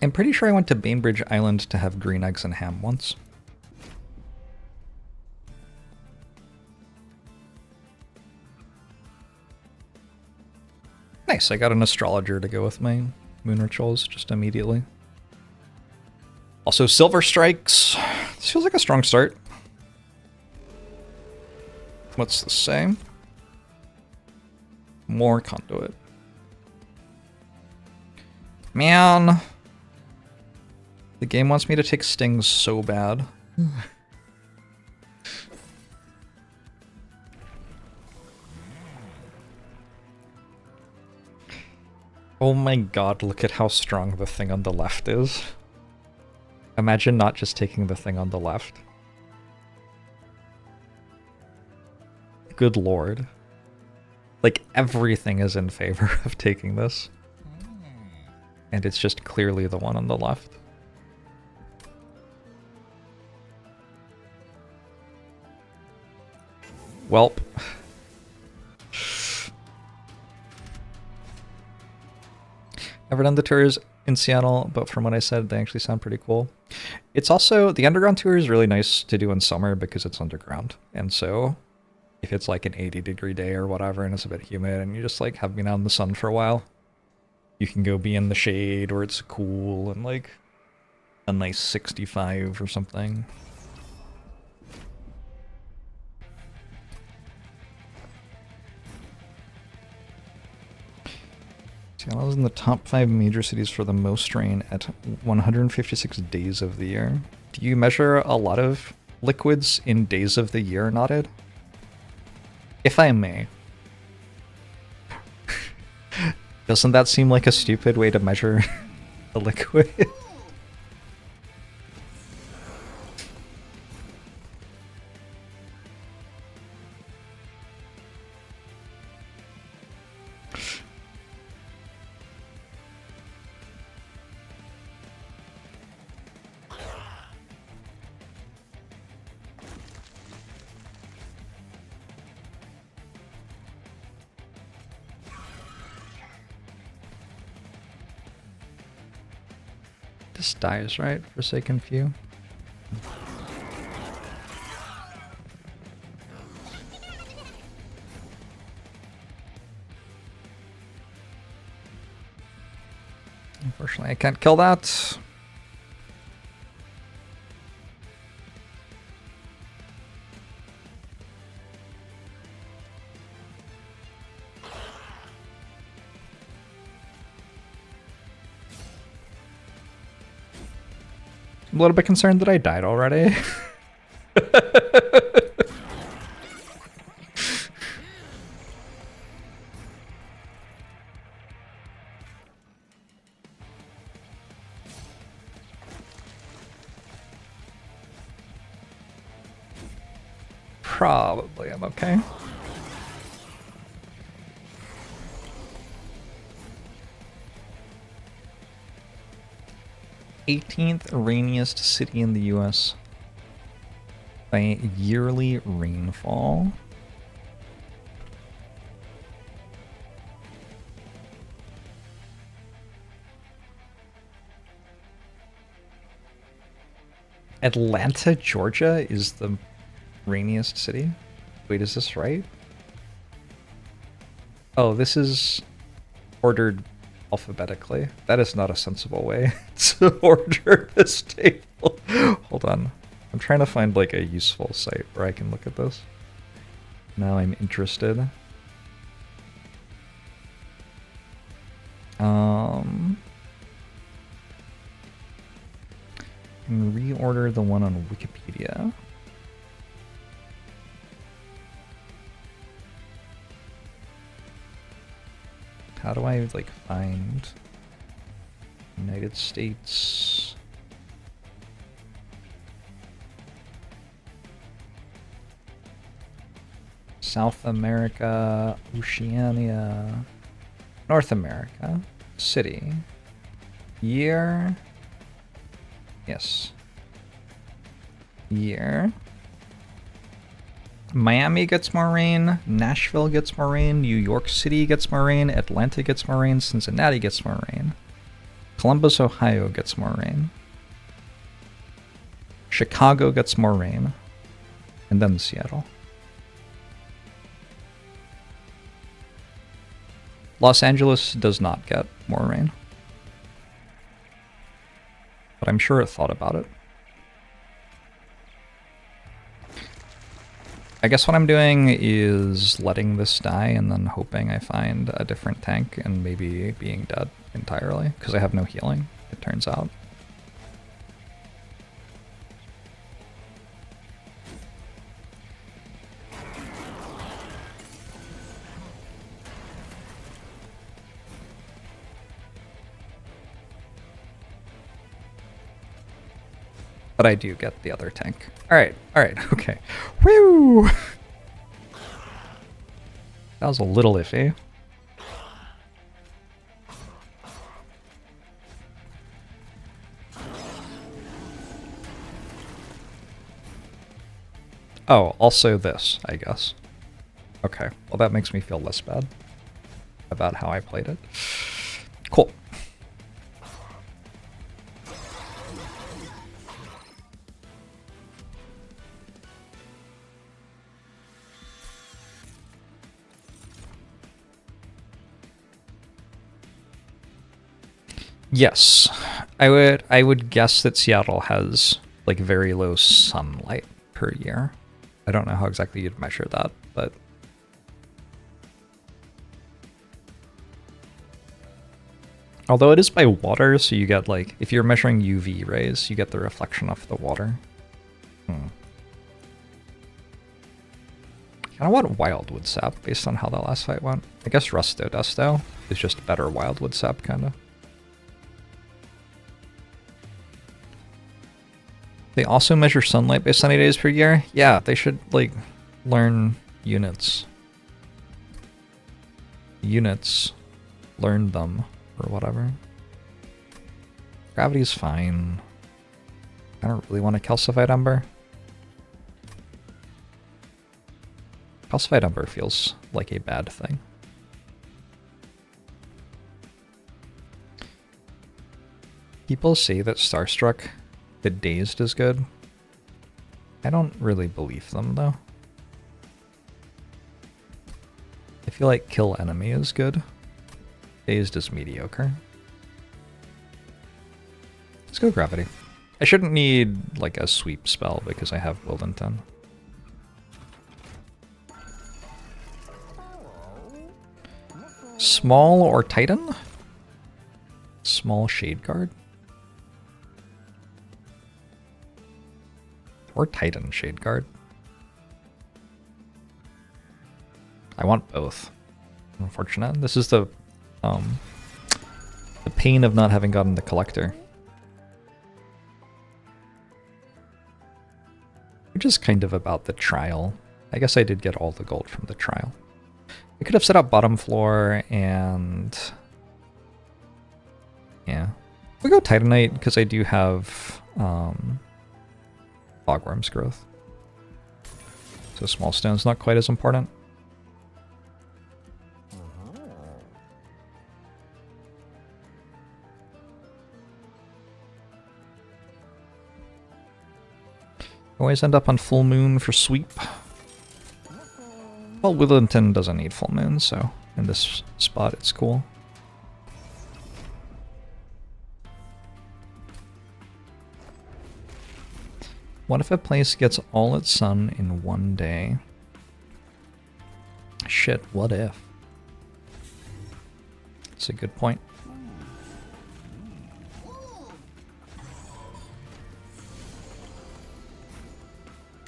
I'm pretty sure I went to Bainbridge Island to have green eggs and ham once. Nice, I got an astrologer to go with my moon rituals just immediately. Also, silver strikes. This feels like a strong start. What's this say? More conduit. Man. The game wants me to take stings so bad. Oh my god, look at how strong the thing on the left is. Imagine not just taking the thing on the left. Good lord. Like, everything is in favor of taking this. And it's just clearly the one on the left. Welp. Never done the tours in Seattle, but from what I said, they actually sound pretty cool. It's also, the underground tour is really nice to do in summer because it's underground. And so, if it's like an 80-degree day or whatever and it's a bit humid and you just like have been out in the sun for a while, you can go be in the shade where it's cool and like a nice 65 or something. Seattle is in the top 5 major cities for the most rain at 156 days of the year. Do you measure a lot of liquids in days of the year, Knotted? If I may. Doesn't that seem like a stupid way to measure a liquid? This dies, right? Forsaken Few. Unfortunately, I can't kill that. I'm a little bit concerned that I died already. Probably I'm okay. '18th rainiest city in the US by yearly rainfall. Atlanta, Georgia is the rainiest city. Wait, is this right? Oh, this is ordered alphabetically. That is not a sensible way to order this table. Hold on. I'm trying to find like a useful site where I can look at this. Now I'm interested. And reorder the one on Wikipedia. How do I like find United States? South America, Oceania, North America, city, year, yes, year. Miami gets more rain, Nashville gets more rain, New York City gets more rain, Atlanta gets more rain, Cincinnati gets more rain. Columbus, Ohio gets more rain. Chicago gets more rain. And then Seattle. Los Angeles does not get more rain. But I'm sure it thought about it. I guess what I'm doing is letting this die and then hoping I find a different tank and maybe being dead entirely, because I have no healing, it turns out. But I do get the other tank. Alright, okay. Woo! That was a little iffy. Oh, also this, I guess. Okay, well that makes me feel less bad about how I played it. Cool. Yes, I would guess that Seattle has like very low sunlight per year. I don't know how exactly you'd measure that, but although it is by water, so you get like, if you're measuring UV rays, you get the reflection off the water. Kind of want Wildwood Sap based on how the last fight went. I guess Rusto Dusto is just better Wildwood Sap, kind of. They also measure sunlight by sunny days per year? Yeah, they should, like, learn units. Units. Learn them, or whatever. Gravity's fine. I don't really want to calcified Ember. Calcified Ember feels like a bad thing. People say that Starstruck, that Dazed is good. I don't really believe them, though. I feel like Kill Enemy is good. Dazed is mediocre. Let's go Gravity. I shouldn't need, like, a sweep spell because I have Wyldenten. Small or Titan? Small Shade Guard? Or Titan Shade Guard. I want both. Unfortunate. This is the pain of not having gotten the Collector. Which is kind of about the trial. I guess I did get all the gold from the trial. I could have set up bottom floor and... yeah. We'll go Titanite because I do have Fogworm's Growth. So small stone's not quite as important. Always end up on full moon for sweep. Well, Wyldenten doesn't need full moon, so in this spot it's cool. What if a place gets all its sun in one day? Shit, what if? That's a good point.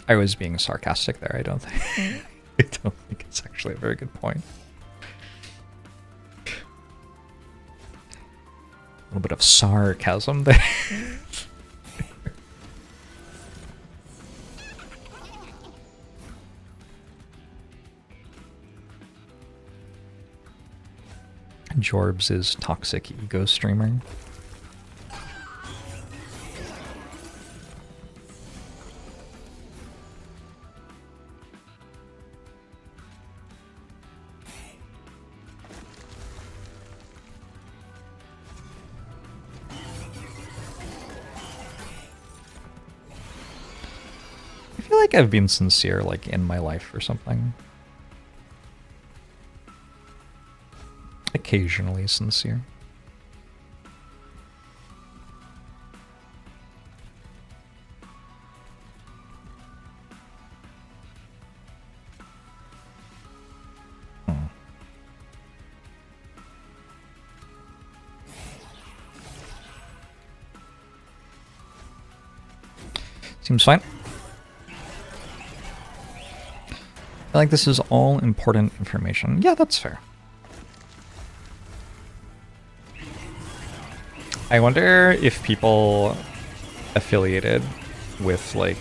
I was being sarcastic there, I don't think. I don't think it's actually a very good point. A little bit of sarcasm there. Jorbs is toxic ego streamer. feel like I've been sincere, like, in my life or something. Occasionally sincere. Seems fine. I feel like this is all important information. Yeah, that's fair. I wonder if people affiliated with, like,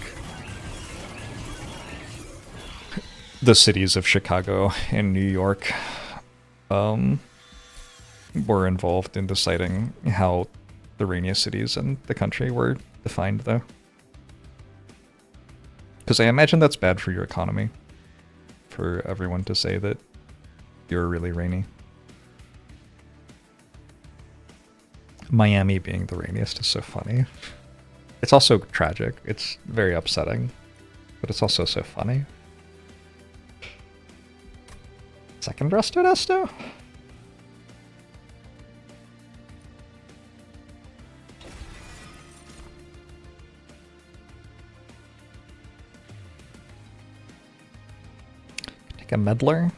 the cities of Chicago and New York were involved in deciding how the rainiest cities in the country were defined, though. Because I imagine that's bad for your economy, for everyone to say that you're really rainy. Miami being the rainiest is so funny. It's also tragic. It's very upsetting, but it's also so funny. Second resto desto? Take a meddler.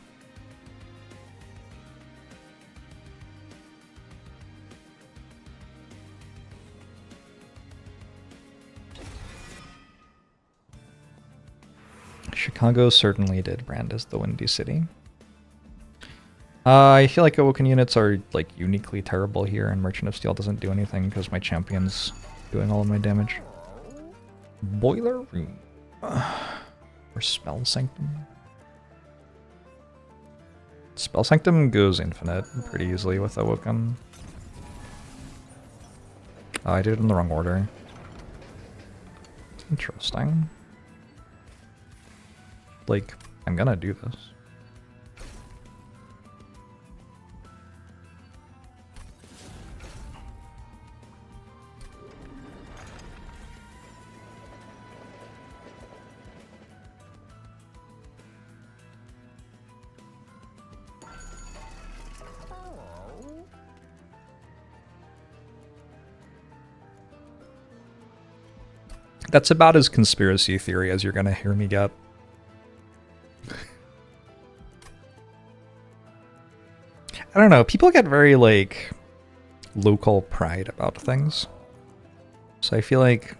Chicago certainly did brand as the Windy City. I feel like Awoken units are, like, uniquely terrible here, and Merchant of Steel doesn't do anything because my champion's doing all of my damage. Boiler Room. Or Spell Sanctum. Spell Sanctum goes infinite pretty easily with Awoken. Oh, I did it in the wrong order. Interesting. Like, I'm gonna do this. That's about as conspiracy theory as you're gonna hear me get. I don't know, people get very, like, local pride about things. So I feel like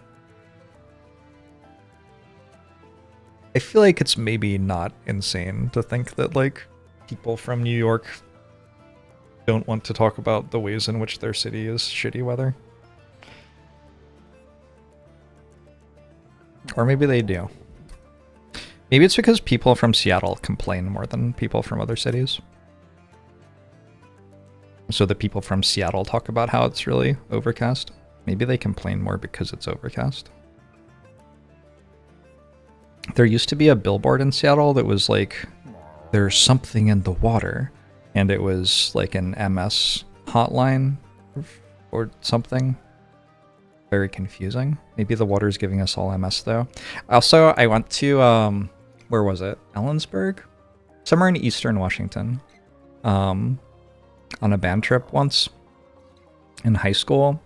it's maybe not insane to think that, like, people from New York don't want to talk about the ways in which their city is shitty weather. Or maybe they do. Maybe it's because people from Seattle complain more than people from other cities. So the people from Seattle talk about how it's really overcast. Maybe they complain more because it's overcast. There used to be a billboard in Seattle that was like, there's something in the water. And it was like an MS hotline or something. Very confusing. Maybe the water is giving us all MS though. Also, I went to, where was it? Ellensburg? Somewhere in eastern Washington. On a band trip once in high school.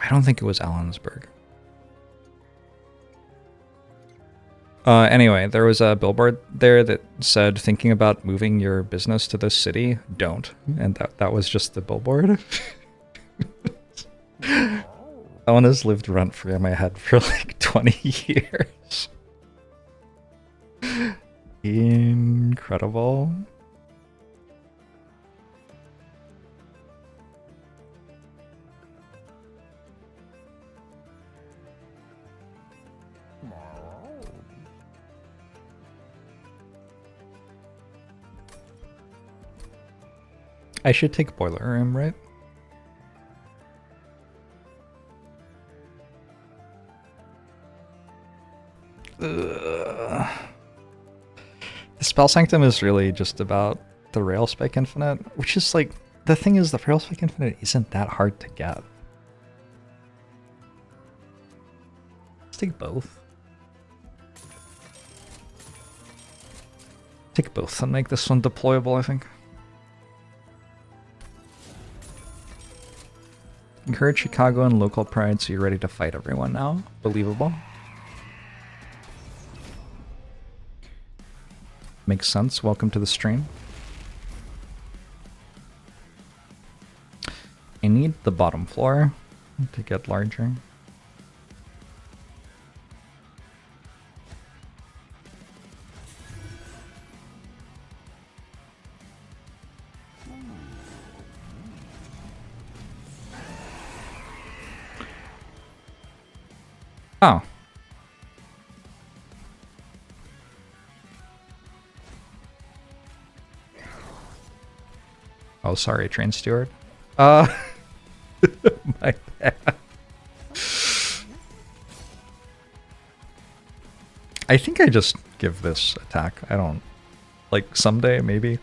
I don't think it was Ellensburg. Anyway, there was a billboard there that said, thinking about moving your business to this city, don't. And that was just the billboard. That one has lived rent-free in my head for like 20 years. Incredible. I should take Boiler Room, right? The Spell Sanctum is really just about the Rail Spike Infinite, which is like, the thing is, the Rail Spike Infinite isn't that hard to get. Let's take both. Take both and make this one deployable, I think. Encourage Chicago and local pride so you're ready to fight everyone now. Believable. Makes sense. Welcome to the stream. I need the bottom floor to get larger. Oh. Oh, sorry, train steward. My bad. I think I just give this attack. I don't... Like, someday, maybe.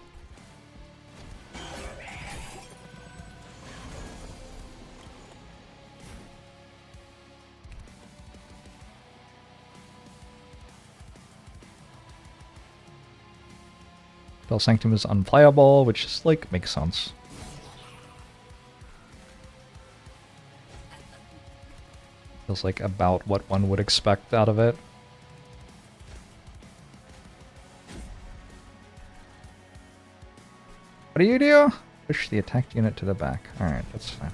Bell Sanctum is unplayable, which is, like, makes sense. Feels like about what one would expect out of it. What do you do? Push the attacked unit to the back. Alright, that's fine.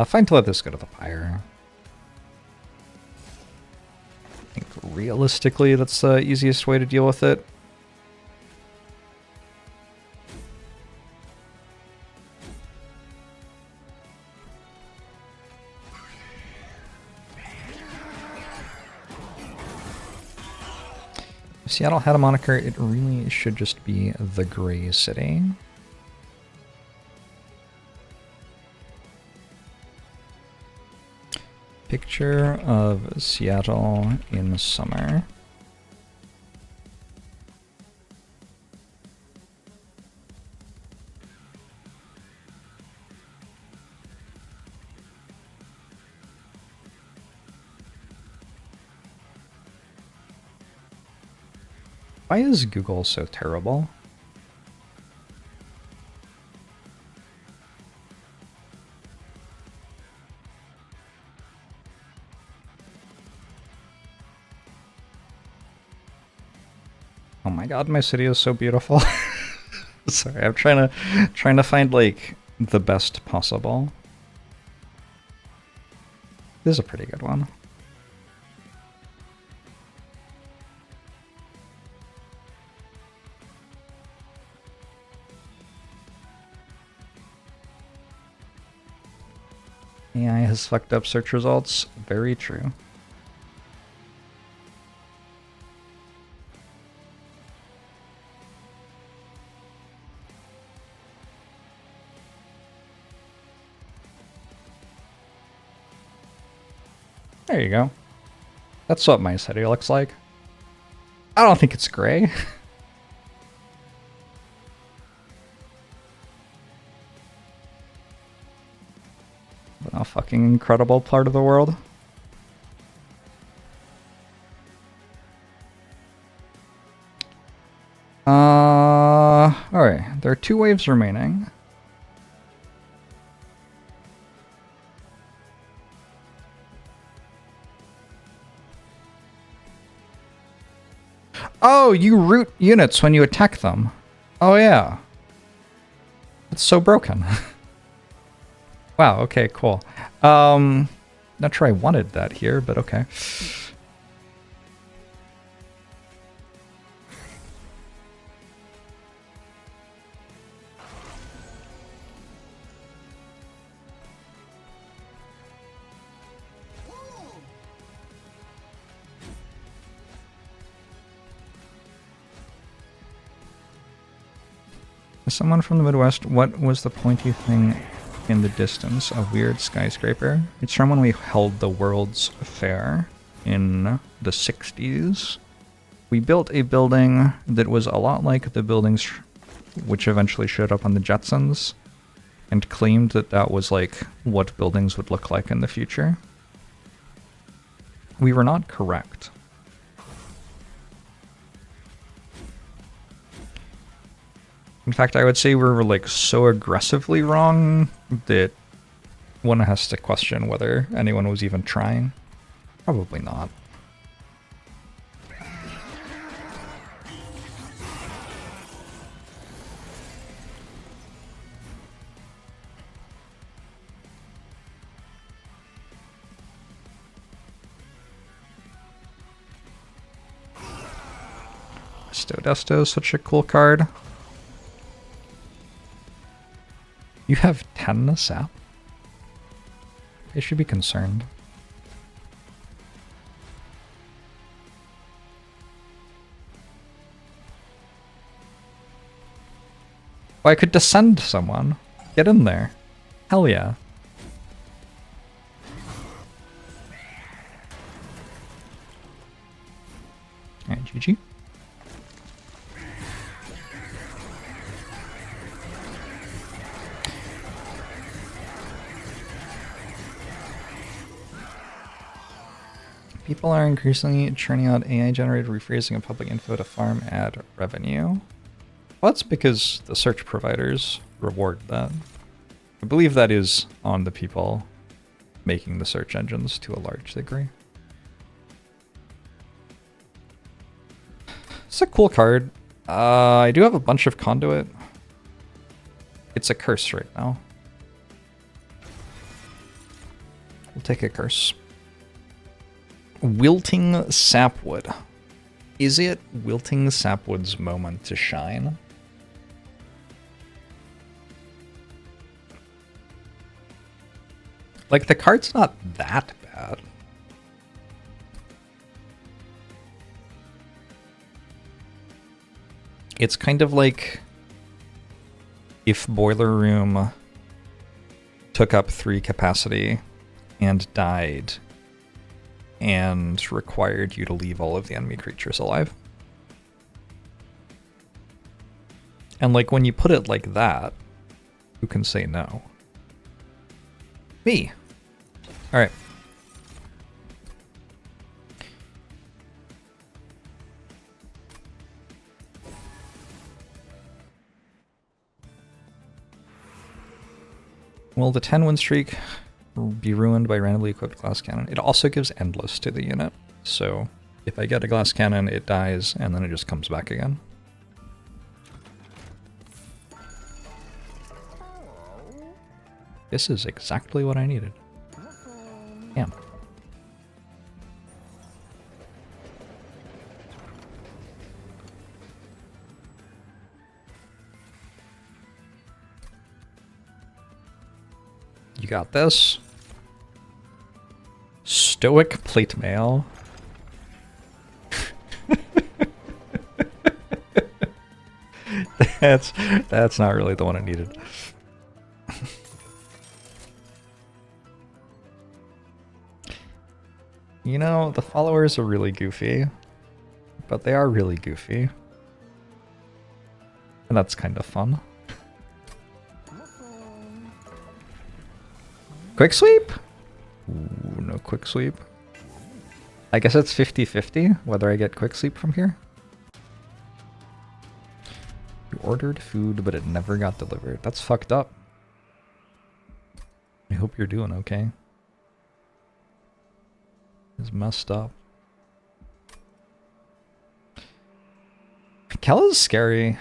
Fine to let this go to the pyre. I think realistically that's the easiest way to deal with it. If Seattle had a moniker, it really should just be the Gray City. Picture of Seattle in summer. Why is Google so terrible? Oh my god, my city is so beautiful. Sorry, I'm trying to find like the best possible. This is a pretty good one. AI has fucked up search results. Very true. There you go. That's what my city looks like. I don't think it's gray. But a fucking incredible part of the world. Alright, there are 2 waves remaining. Oh, you root units when you attack them. Oh yeah. It's so broken. Wow, okay, cool. Not sure I wanted that here, but okay. As someone from the Midwest, what was the pointy thing in the distance? A weird skyscraper? It's from when we held the World's Fair. in the 60s, we built a building that was a lot like the buildings which eventually showed up on the Jetsons, and claimed that that was like what buildings would look like in the future. We were not correct. In fact, I would say we were like so aggressively wrong that one has to question whether anyone was even trying. Probably not. Stodesto is such a cool card. You have 10 sap? They should be concerned. Oh, I could descend someone. Get in there. Hell yeah. Alright, GG. People are increasingly churning out AI-generated rephrasing of public info to farm ad revenue. Well, that's because the search providers reward that. I believe that is on the people making the search engines to a large degree. It's a cool card. I do have a bunch of conduit. It's a curse right now. We'll take a curse. Wilting Sapwood. Is it Wilting Sapwood's moment to shine? Like, the card's not that bad. It's kind of like if Boiler Room took up 3 capacity and died and required you to leave all of the enemy creatures alive. And like when you put it like that, who can say no? Me. All right. Will the 10 win streak be ruined by randomly equipped glass cannon? It also gives endless to the unit. So if I get a glass cannon, it dies and then it just comes back again. This is exactly what I needed. Damn. You got this. Stoic plate mail. That's not really the one I needed. You know, the followers are really goofy, but they are really goofy. And that's kind of fun. Quick sweep? Ooh, no quick sweep. I guess it's 50-50 whether I get quick sweep from here. You ordered food, but it never got delivered. That's fucked up. I hope you're doing okay. It's messed up. Kel is scary.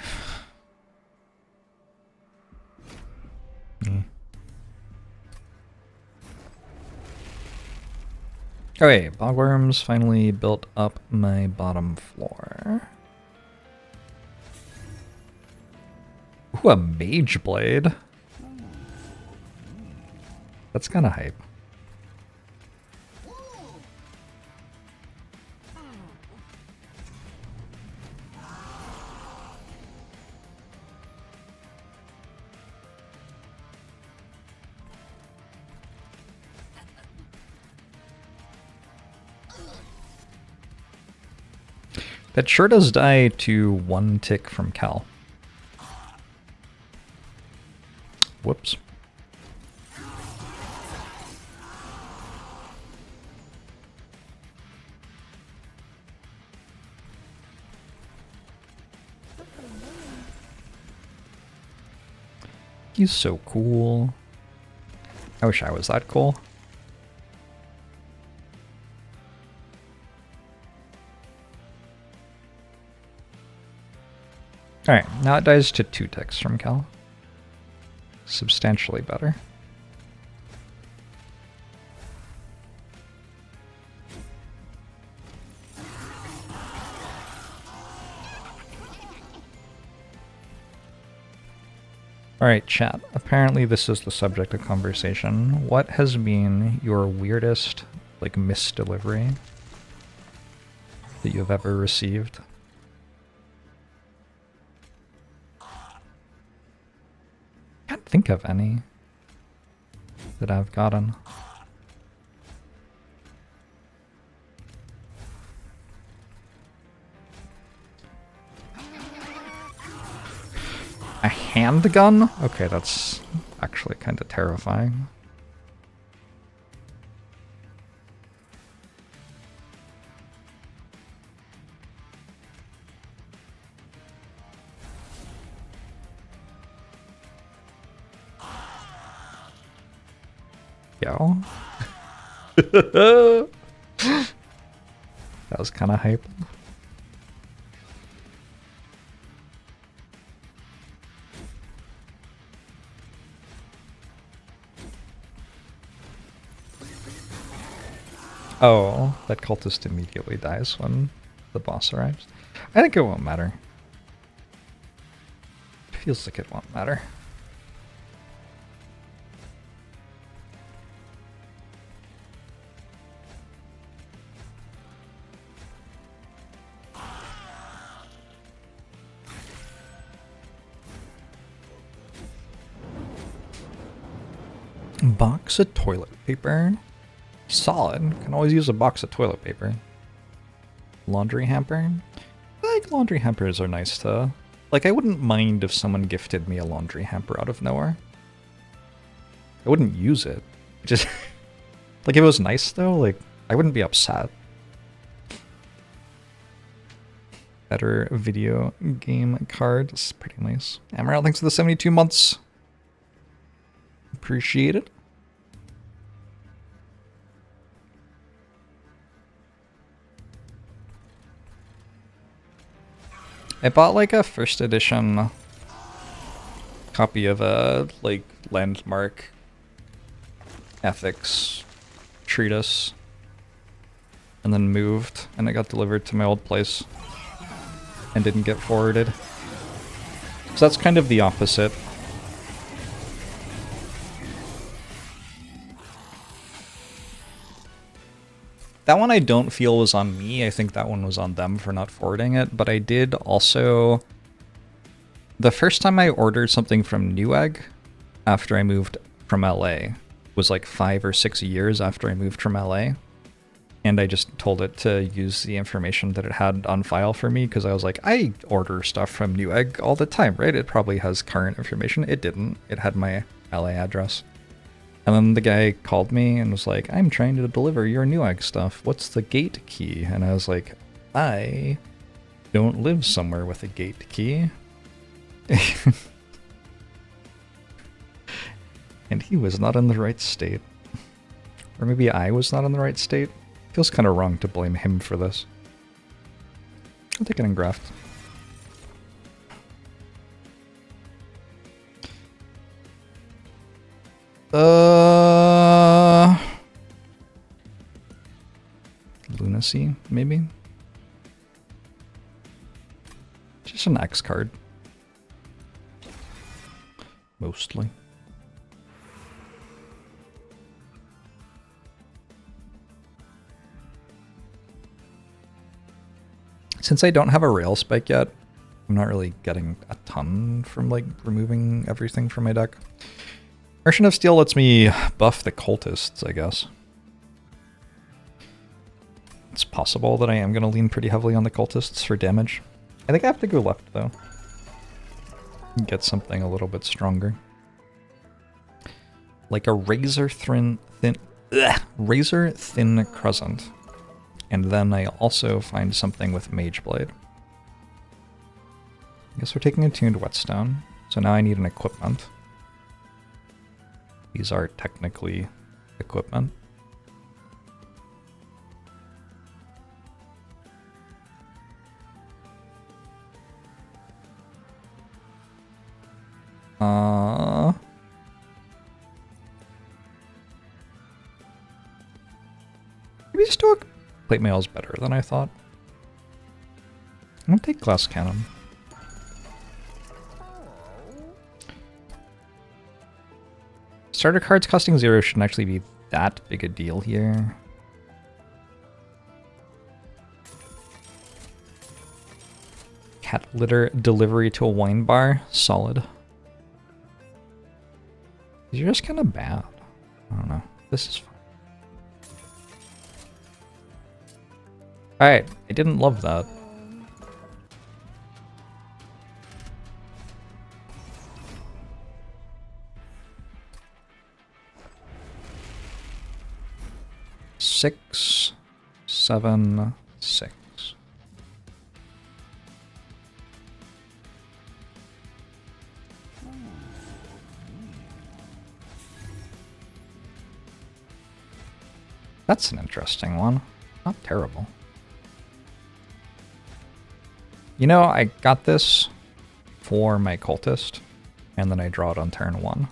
Okay, bogworms finally built up my bottom floor. Ooh, a mage blade. That's kind of hype. That sure does die to 1 tick from Cal. Whoops. He's so cool. I wish I was that cool. Alright, now it dies to 2 ticks from Cal. Substantially better. Alright, chat. Apparently this is the subject of conversation. What has been your weirdest, like, misdelivery that you have ever received? Can't think of any that I've gotten. A handgun? Okay, that's actually kind of terrifying. Yo. That was kind of hype. Oh, that cultist immediately dies when the boss arrives. I think it won't matter. It feels like it won't matter. Box of toilet paper. Solid. Can always use a box of toilet paper. Laundry hamper. I think laundry hampers are nice to... Like, I wouldn't mind if someone gifted me a laundry hamper out of nowhere. I wouldn't use it. Just... like, if it was nice, though, like, I wouldn't be upset. Better video game card. This is pretty nice. Emerald, thanks for the 72 months. Appreciate it. I bought like a first edition copy of a like landmark ethics treatise and then moved and it got delivered to my old place and didn't get forwarded. So that's kind of the opposite. That one I don't feel was on me. I think that one was on them for not forwarding it. But I did also... The first time I ordered something from Newegg after I moved from LA was like 5 or 6 years after I moved from LA. And I just told it to use the information that it had on file for me because I was like, I order stuff from Newegg all the time, right? It probably has current information. It didn't. It had my LA address. And then the guy called me and was like, I'm trying to deliver your Newegg stuff. What's the gate key? And I was like, I don't live somewhere with a gate key. And he was not in the right state. Or maybe I was not in the right state. Feels kind of wrong to blame him for this. I'll take it in graft. Lunacy, maybe? Just an X card. Mostly. Since I don't have a rail spike yet, I'm not really getting a ton from like removing everything from my deck. Merchant of Steel lets me buff the cultists, I guess. it's possible that I am going to lean pretty heavily on the cultists for damage. I think I have to go left, though. Get something a little bit stronger. Like a razor thin crescent. And then I also find something with Mage Blade. I guess we're taking attuned whetstone. So now I need an equipment. These are technically equipment. Maybe stoic plate mail is better than I thought. I'm gonna take glass cannon. Starter cards costing 0 shouldn't actually be that big a deal here. Cat litter delivery to a wine bar, solid. You're just kind of bad. I don't know. This is fun. Alright, I didn't love that. Six, 7, 6. That's an interesting one. Not terrible. You know, I got this for my cultist, and then I draw it on turn 1.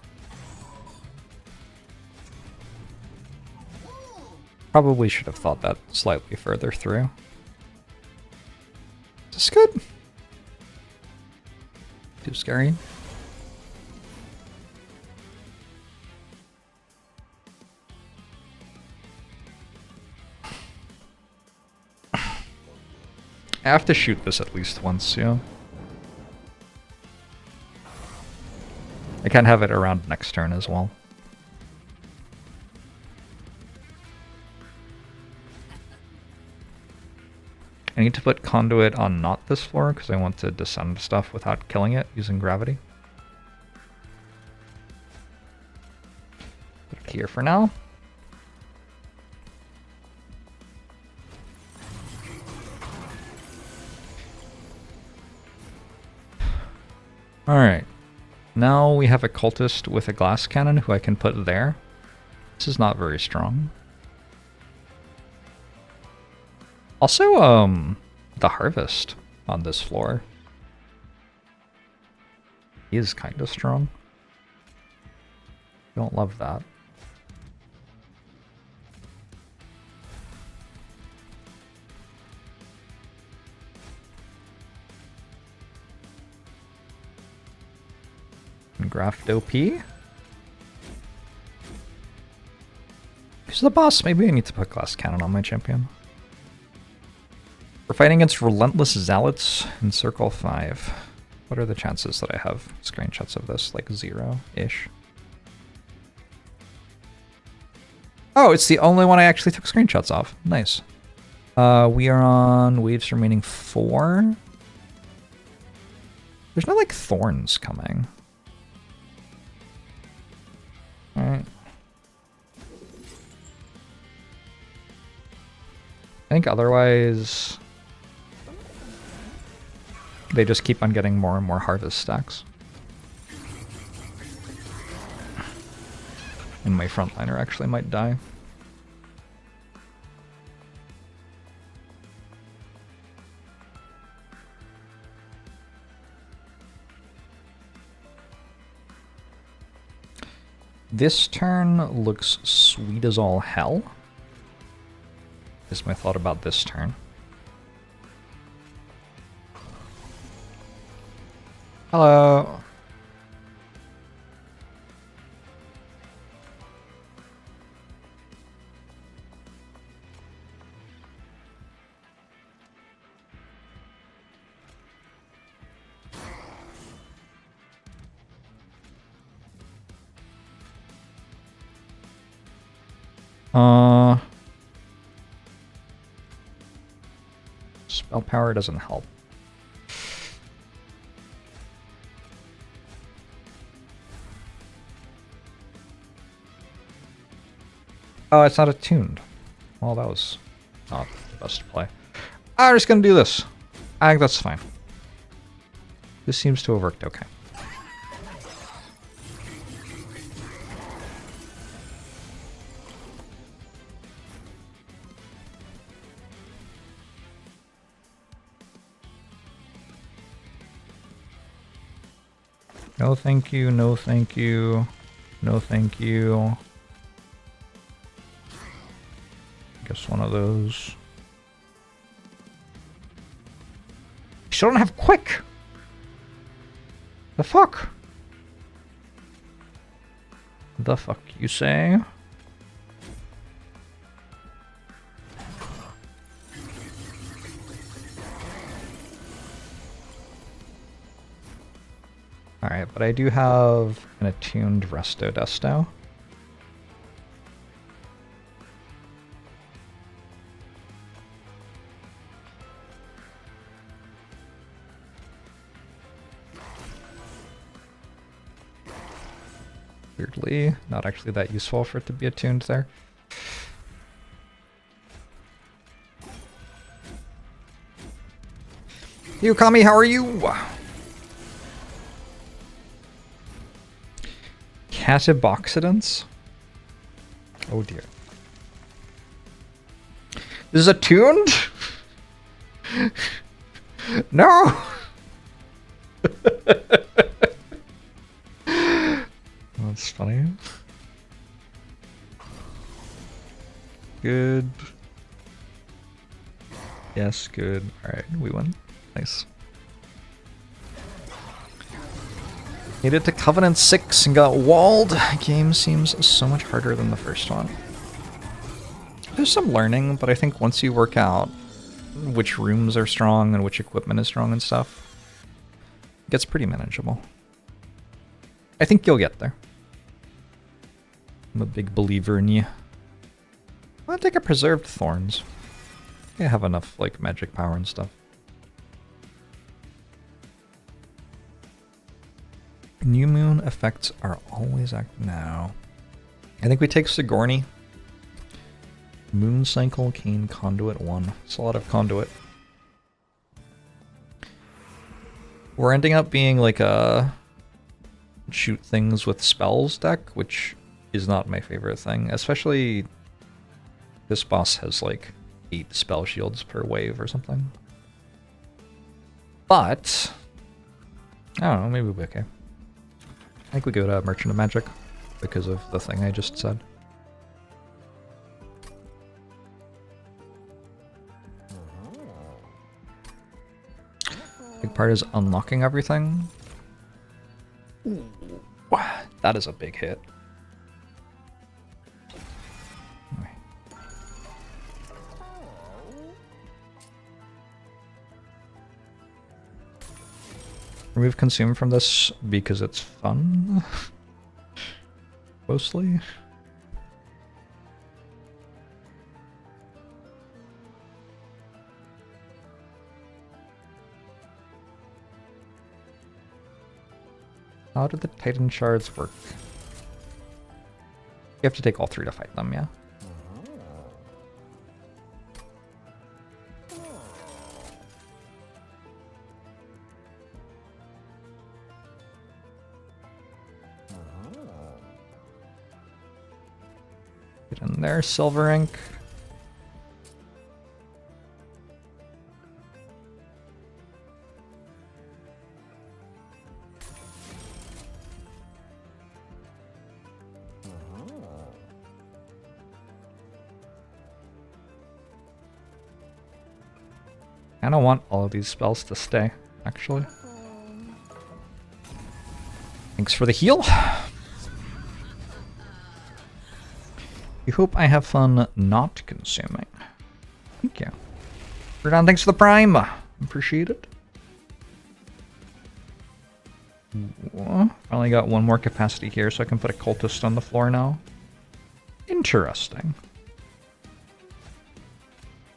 Probably should have thought that slightly further through. Is this good? Too scary. I have to shoot this at least once, yeah. I can have it around next turn as well. I need to put conduit on not this floor because I want to descend stuff without killing it using gravity. Put it here for now. Alright. Now we have a cultist with a glass cannon who I can put there. This is not very strong. Also, the harvest on this floor is kind of strong. Don't love that. Graft OP. Who's the boss? Maybe I need to put glass cannon on my champion. We're fighting against relentless zealots in circle 5. What are the chances that I have screenshots of this? Like 0-ish. Oh, it's the only one I actually took screenshots of. Nice. We are on waves remaining 4. There's no like thorns coming. Alright. I think otherwise they just keep on getting more and more harvest stacks. And my frontliner actually might die. This turn looks sweet as all hell. Is my thought about this turn. Hello. power doesn't help. Oh, it's not attuned. Well, that was not the best play. I'm just gonna do this. I think that's fine. This seems to have worked okay. No thank you, no thank you, no thank you. Guess one of those. You still don't have quick! The fuck? The fuck you say? Alright, but I do have an attuned Resto Desto. Weirdly, not actually that useful for it to be attuned there. Yukami, how are you? Cataboxidants? Oh dear. This is attuned? No! That's funny. Good. Yes, good. Alright, we win. Nice. Made it to Covenant 6 and got walled. Game seems so much harder than the first one. There's some learning, but I think once you work out which rooms are strong and which equipment is strong and stuff, it gets pretty manageable. I think you'll get there. I'm a big believer in you. I'll take a Preserved Thorns. I have enough, like, magic power and stuff. New moon effects are always active now. I think we take Sigourney. Moon Cycle, Cane, Conduit 1. It's a lot of Conduit. We're ending up being like a shoot things with spells deck, which is not my favorite thing. Especially this boss has like 8 spell shields per wave or something. But I don't know, maybe we'll be okay. I think we go to Merchant of Magic because of the thing I just said. Big part is unlocking everything. Ooh, that is a big hit. Remove consume from this because it's fun. Mostly. How do the Titan shards work? You have to take all 3 to fight them, yeah? Get in there, silver ink. I don't want all of these spells to stay, actually. Thanks for the heal. You hope I have fun not consuming. Thank you. Verdon, thanks for the prime. Appreciate it. Ooh, finally got one more capacity here, so I can put a cultist on the floor now. Interesting.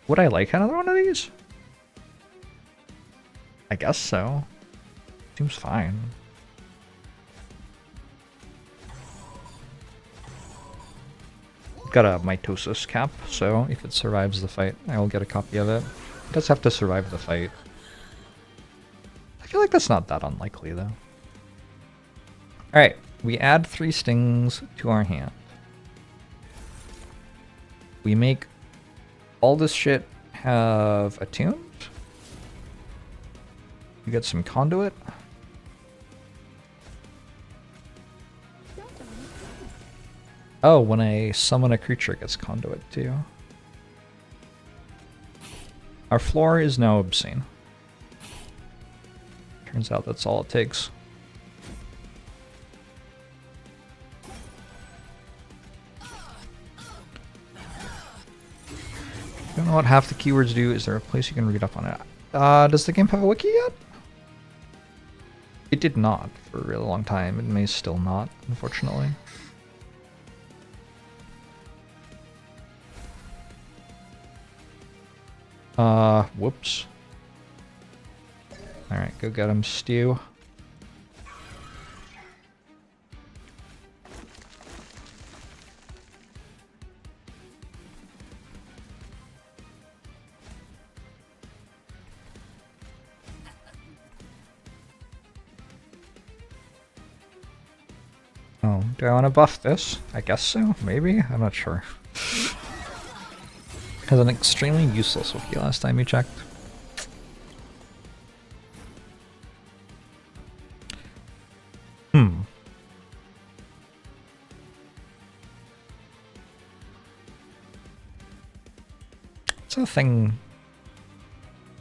Would I like another one of these? I guess so. Seems fine. Got a mitosis cap, so if it survives the fight, I will get a copy of it. It does have to survive the fight. I feel like that's not that unlikely, though. Alright, we add 3 stings to our hand. We make all this shit have attuned. We get some conduit. Oh, when I summon a creature, it gets conduit too. Our floor is now obscene. Turns out that's all it takes. Don't know what half the keywords do. Is there a place you can read up on it? Does the game have a wiki yet? It did not for a really long time. It may still not, unfortunately. Whoops. Alright, go get him, Stew. Oh, do I want to buff this? I guess so, maybe? I'm not sure. Has an extremely useless wiki last time you checked. It's a thing.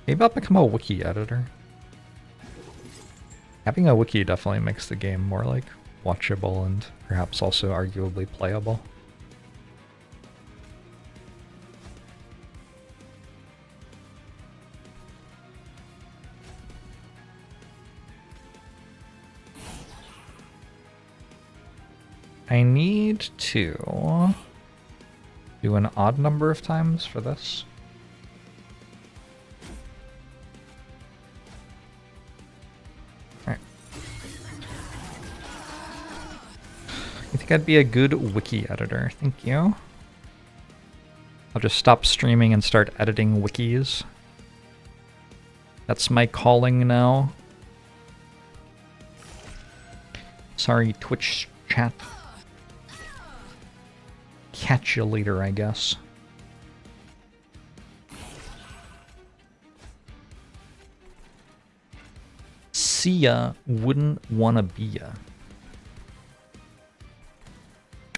Maybe I'll become a wiki editor. Having a wiki definitely makes the game more like watchable and perhaps also arguably playable. I need to do an odd number of times for this. Alright. I think I'd be a good wiki editor. Thank you. I'll just stop streaming and start editing wikis. That's my calling now. Sorry, Twitch chat. Catch you later, I guess. See ya, wouldn't wanna be ya.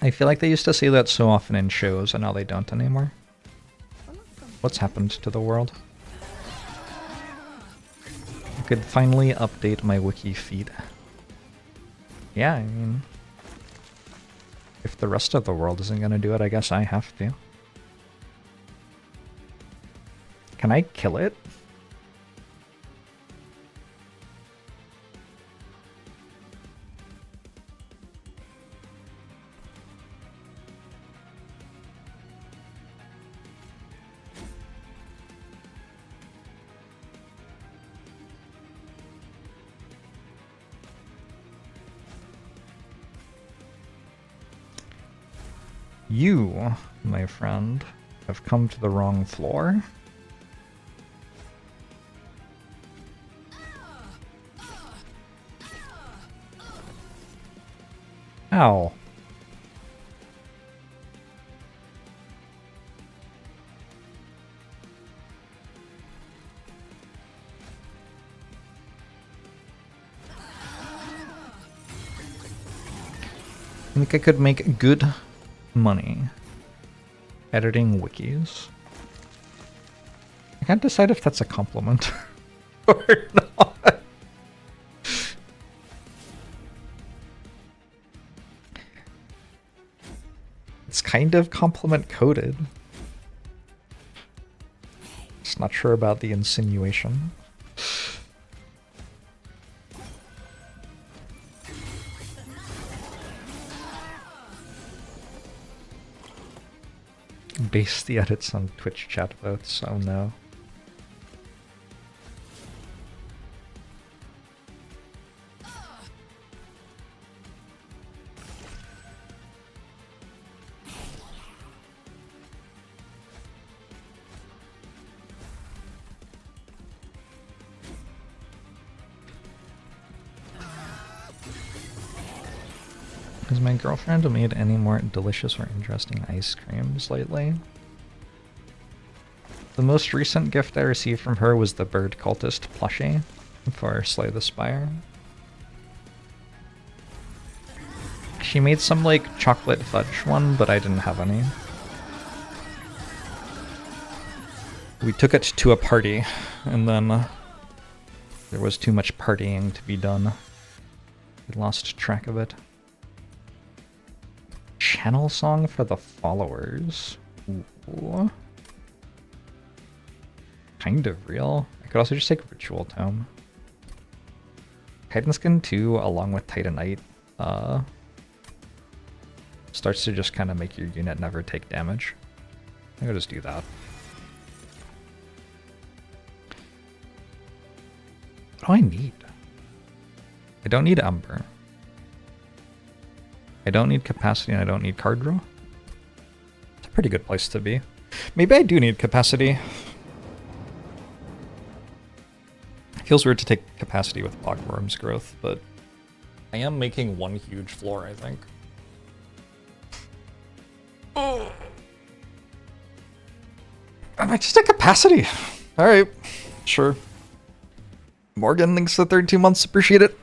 I feel like they used to say that so often in shows, and now they don't anymore. What's happened to the world? I could finally update my wiki feed. Yeah, I mean... if the rest of the world isn't gonna do it, I guess I have to. Can I kill it? You, my friend, have come to the wrong floor. Ow. I think I could make good money editing wikis. I can't decide if that's a compliment or not. It's kind of compliment coded. Just not sure about the insinuation. Base the edits on Twitch chat votes, oh no. Has my girlfriend made any more delicious or interesting ice creams lately? The most recent gift I received from her was the bird cultist plushie for Slay the Spire. She made some like chocolate fudge one, but I didn't have any. We took it to a party, and then there was too much partying to be done. We lost track of it. Channel song for the followers. Ooh. Kind of real. I could also just take Ritual Tome. Titan Skin 2 along with Titanite starts to just kind of make your unit never take damage. I could just do that. What do I need? I don't need Ember. I don't need capacity and I don't need card draw. It's a pretty good place to be. Maybe I do need capacity. Feels weird to take capacity with Blockworm's growth, but I am making one huge floor, I think. Oh. I might just take capacity. Alright, sure. Morgan thinks the 32 months, appreciate it.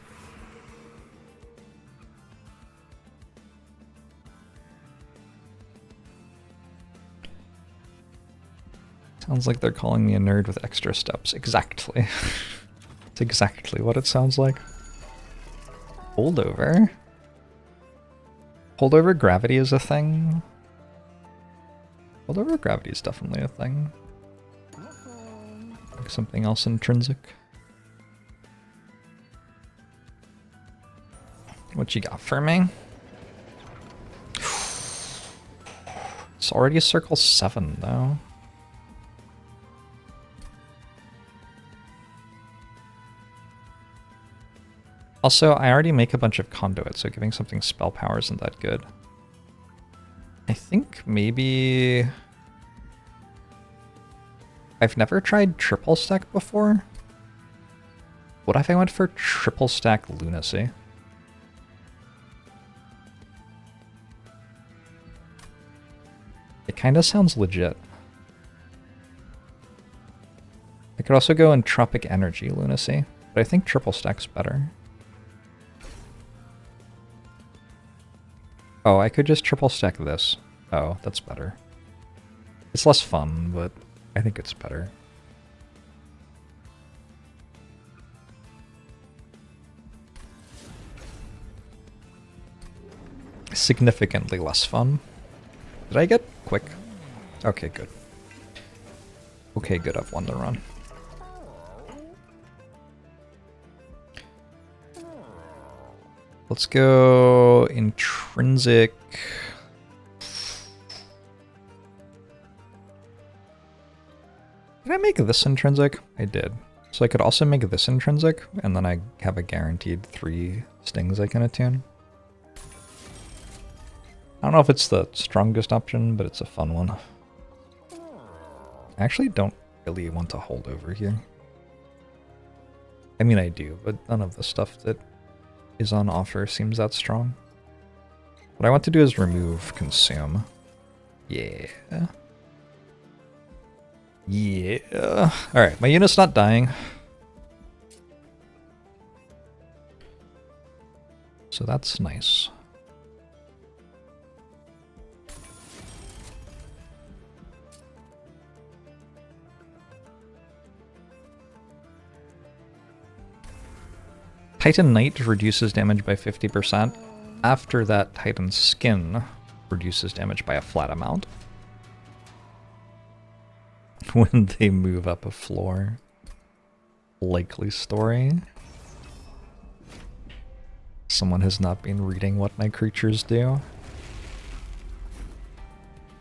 Sounds like they're calling me a nerd with extra steps. Exactly. It's exactly what it sounds like. Holdover? Holdover gravity is a thing. Holdover gravity is definitely a thing. Like something else intrinsic. What you got for me? It's already a circle 7 though. Also, I already make a bunch of conduits, so giving something spell power isn't that good. I think maybe... I've never tried triple stack before. What if I went for triple stack lunacy? It kind of sounds legit. I could also go in tropic energy lunacy, but I think triple stack's better. Oh, I could just triple stack this. Oh, that's better. It's less fun, but I think it's better. Significantly less fun. Did I get quick? Okay, good. Okay, good, I've won the run. Let's go intrinsic. Did I make this intrinsic? I did. So I could also make this intrinsic, and then I have a guaranteed 3 stings I can attune. I don't know if it's the strongest option, but it's a fun one. I actually don't really want to hold over here. I mean, I do, but none of the stuff that is on offer seems that strong. What I want to do is remove consume. Yeah. Yeah. Alright, my unit's not dying. So that's nice. Titan Knight reduces damage by 50%. After that, Titan Skin reduces damage by a flat amount. When they move up a floor. Likely story. Someone has not been reading what my creatures do.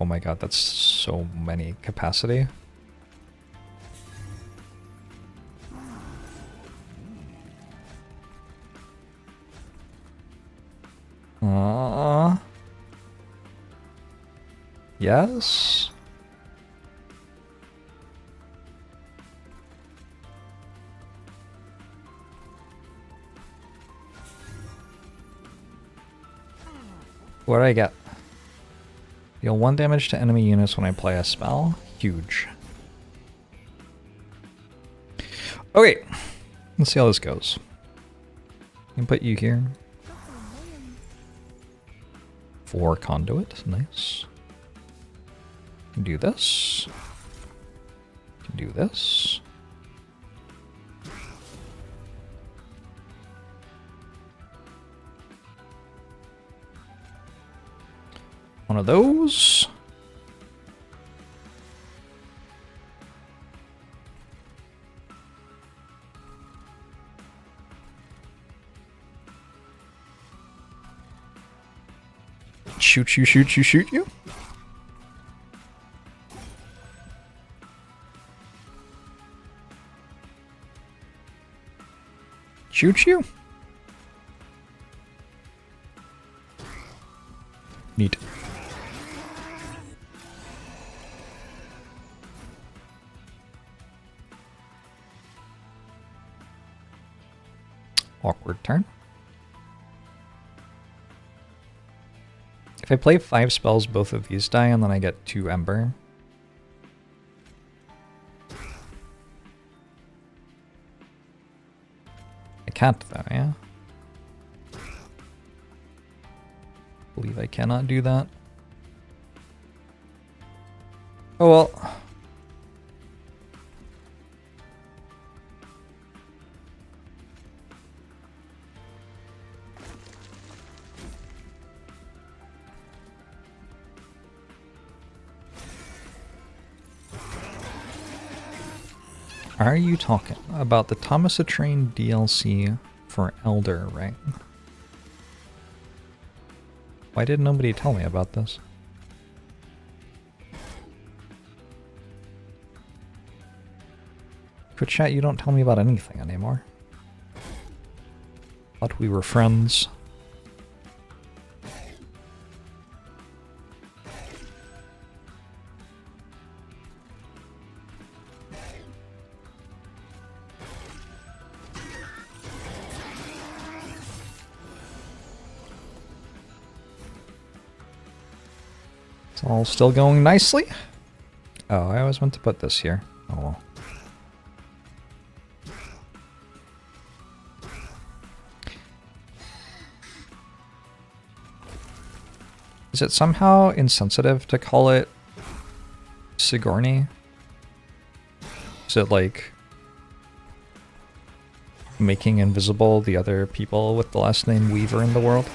Oh my god, that's so many capacity. Yes? What do I get? Deal 1 damage to enemy units when I play a spell. Huge. Okay, let's see how this goes. I can put you here. 4 conduit, nice. Can do this. Can do this. One of those. Shoot you, shoot you, shoot you. Shoot you. Neat. Awkward turn. If I play 5 spells, both of these die, and then I get 2 Ember. I can't though, yeah? Believe I cannot do that. Oh well. Are you talking about the Thomas a Train DLC for Elder Ring? Why did nobody tell me about this? Twitch chat, you don't tell me about anything anymore. Thought we were friends. It's all still going nicely. Oh, I always meant to put this here. Oh well. Is it somehow insensitive to call it Sigourney? Is it like making invisible the other people with the last name Weaver in the world?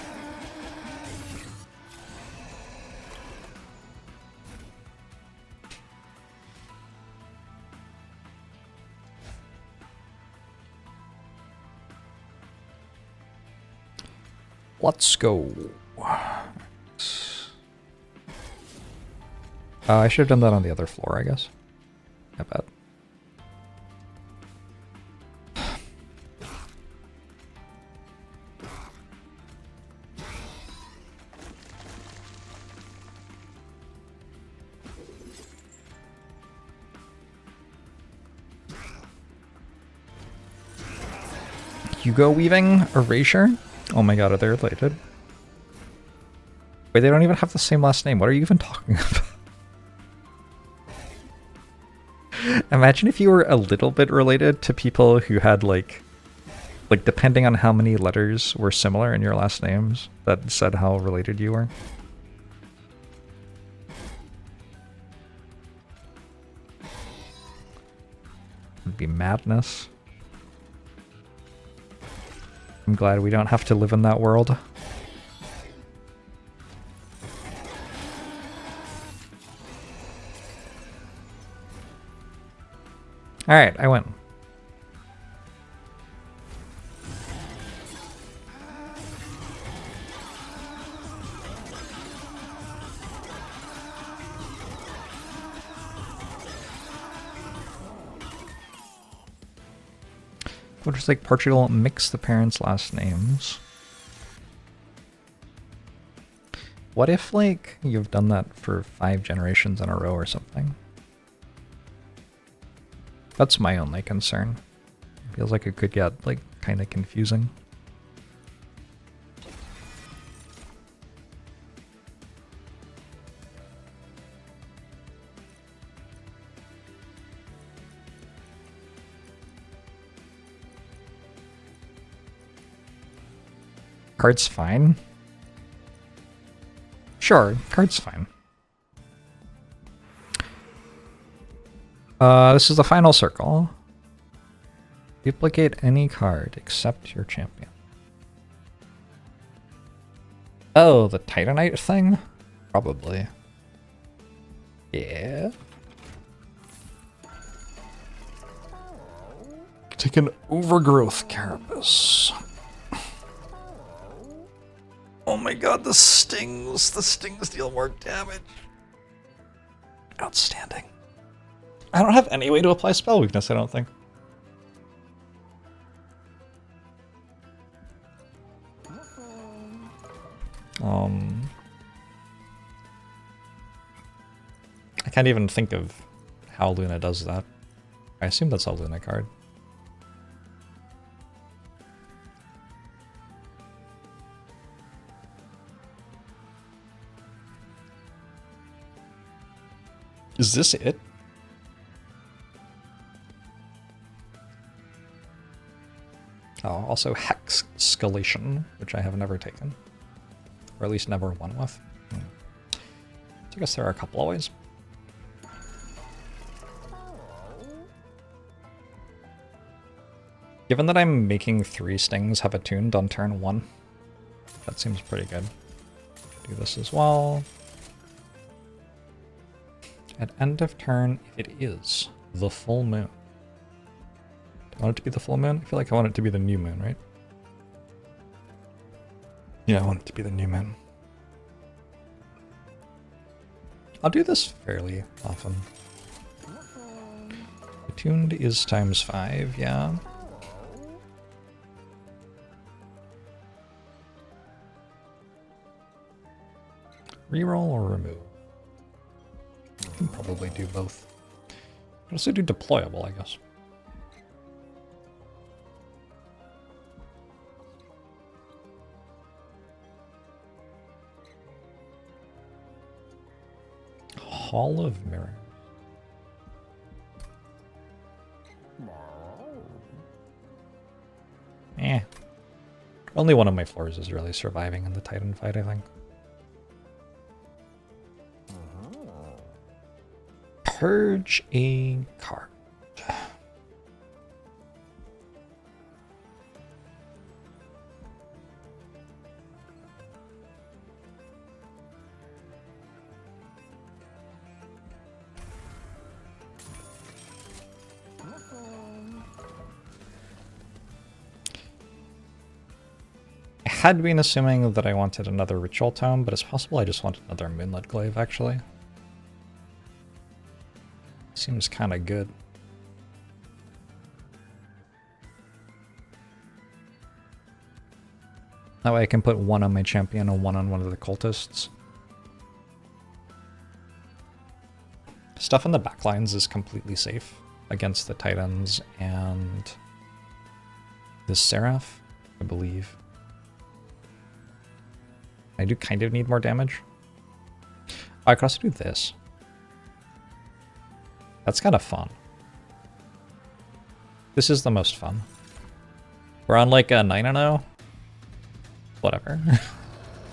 Let's go. I should have done that on the other floor, I guess. I bet. Hugo weaving? Erasure? Oh my god, are they related? Wait, they don't even have the same last name. What are you even talking about? Imagine if you were a little bit related to people who had like depending on how many letters were similar in your last names, that said how related you were. It'd be madness. I'm glad we don't have to live in that world. Alright, I win. We'll just like Portugal mix the parents' last names. What if like you've done that for 5 generations in a row or something? That's my only concern. Feels like it could get like kind of confusing. Card's fine. Sure, card's fine. This is the final circle. Duplicate any card except your champion. Oh, the Titanite thing? Probably. Yeah. Take an overgrowth carapace. Oh my god, the stings! The stings deal more damage. Outstanding. I don't have any way to apply spell weakness, I don't think. I can't even think of how Luna does that. I assume that's a Luna card. Is this it? Oh, also Hex Escalation, which I have never taken. Or at least never won with. So I guess there are a couple of ways. Given that I'm making 3 stings have attuned on turn 1, that seems pretty good. Do this as well. At end of turn, if it is the full moon. Do I want it to be the full moon? I feel like I want it to be the new moon, right? Yeah, I want it to be the new moon. I'll do this fairly often. Attuned is ×5, yeah. Reroll or remove? I can probably do both. I can also do deployable, I guess. Hall of Mirrors. Eh. Only one of my floors is really surviving in the Titan fight, I think. Purge a card. I had been assuming that I wanted another Ritual Tome, but it's possible I just want another Moonlit Glaive, actually. Seems kind of good. That way I can put one on my champion and one on one of the cultists. Stuff in the backlines is completely safe against the Titans and the Seraph, I believe. I do kind of need more damage. Oh, I could also do this. That's kind of fun. This is the most fun. We're on like a 9-0. Whatever.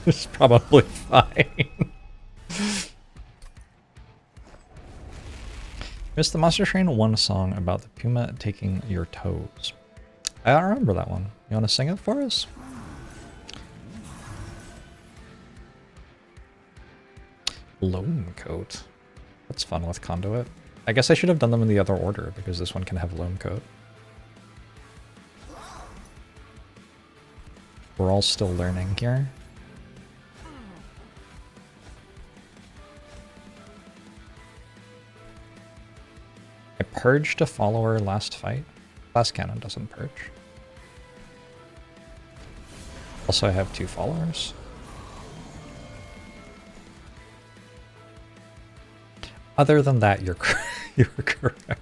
It's probably fine. Missed the Monster Train one song about the puma taking your toes. I don't remember that one. You want to sing it for us? Loam Coat. That's fun with Conduit. I guess I should have done them in the other order because this one can have Loam Coat. We're all still learning here. I purged a follower last fight. Last cannon doesn't purge. Also, I have 2 followers. Other than that, you're you're correct.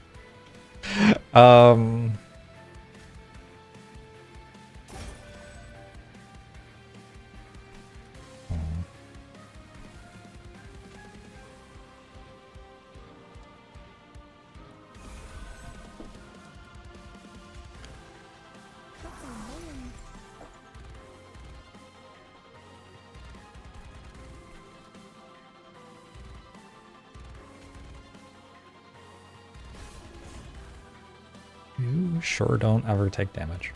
You sure don't ever take damage.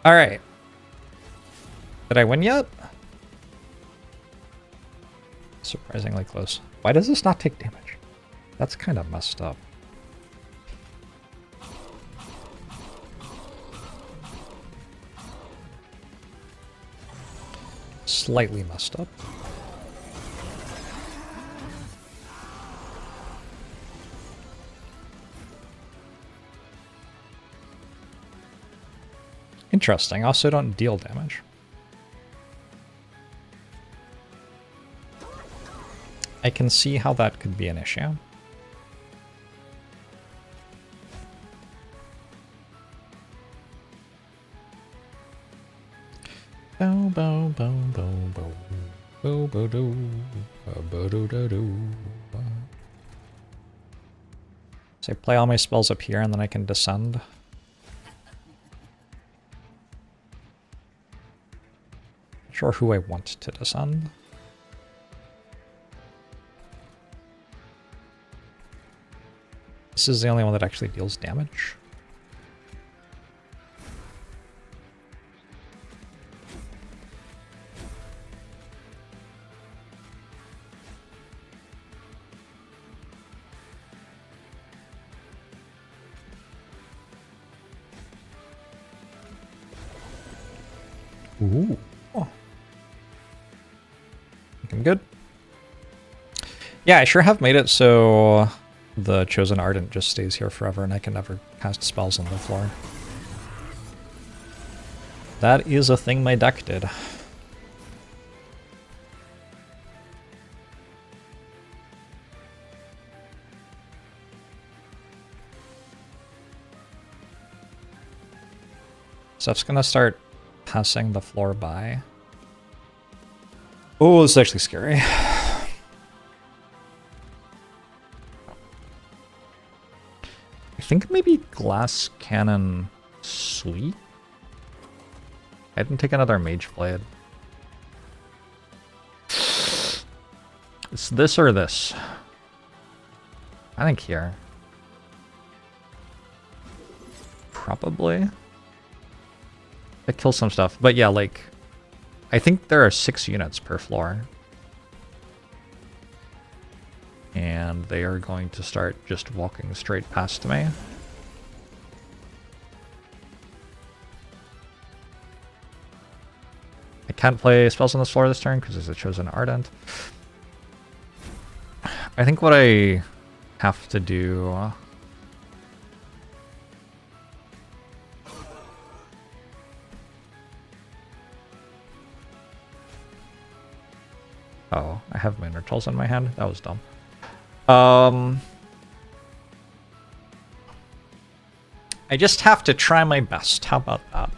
Alright. Did I win yet? Surprisingly close. Why does this not take damage? That's kind of messed up. Slightly messed up. Interesting. Also don't deal damage. I can see how that could be an issue. Bow, bow, bow, bow, bow. Bow, bow, do. Bow, do, do, do. So I play all my spells up here and then I can descend. Not sure who I want to descend. This is the only one that actually deals damage. Ooh. Oh. Looking good. Yeah, I sure have made it so the Chosen Ardent just stays here forever and I can never cast spells on the floor. That is a thing my deck did. Stuff's gonna start passing the floor by. Oh, this is actually scary. I think maybe Glass Cannon Sweet? I didn't take another Mage Blade. It's this or this. I think here. Probably. It kills some stuff. But yeah, like, I think there are 6 units per floor. And they are going to start just walking straight past me. I can't play spells on this floor this turn because there's a Chosen Ardent. I think what I have to do... Oh, I have Minor Tools in my hand. That was dumb. I just have to try my best. How about that?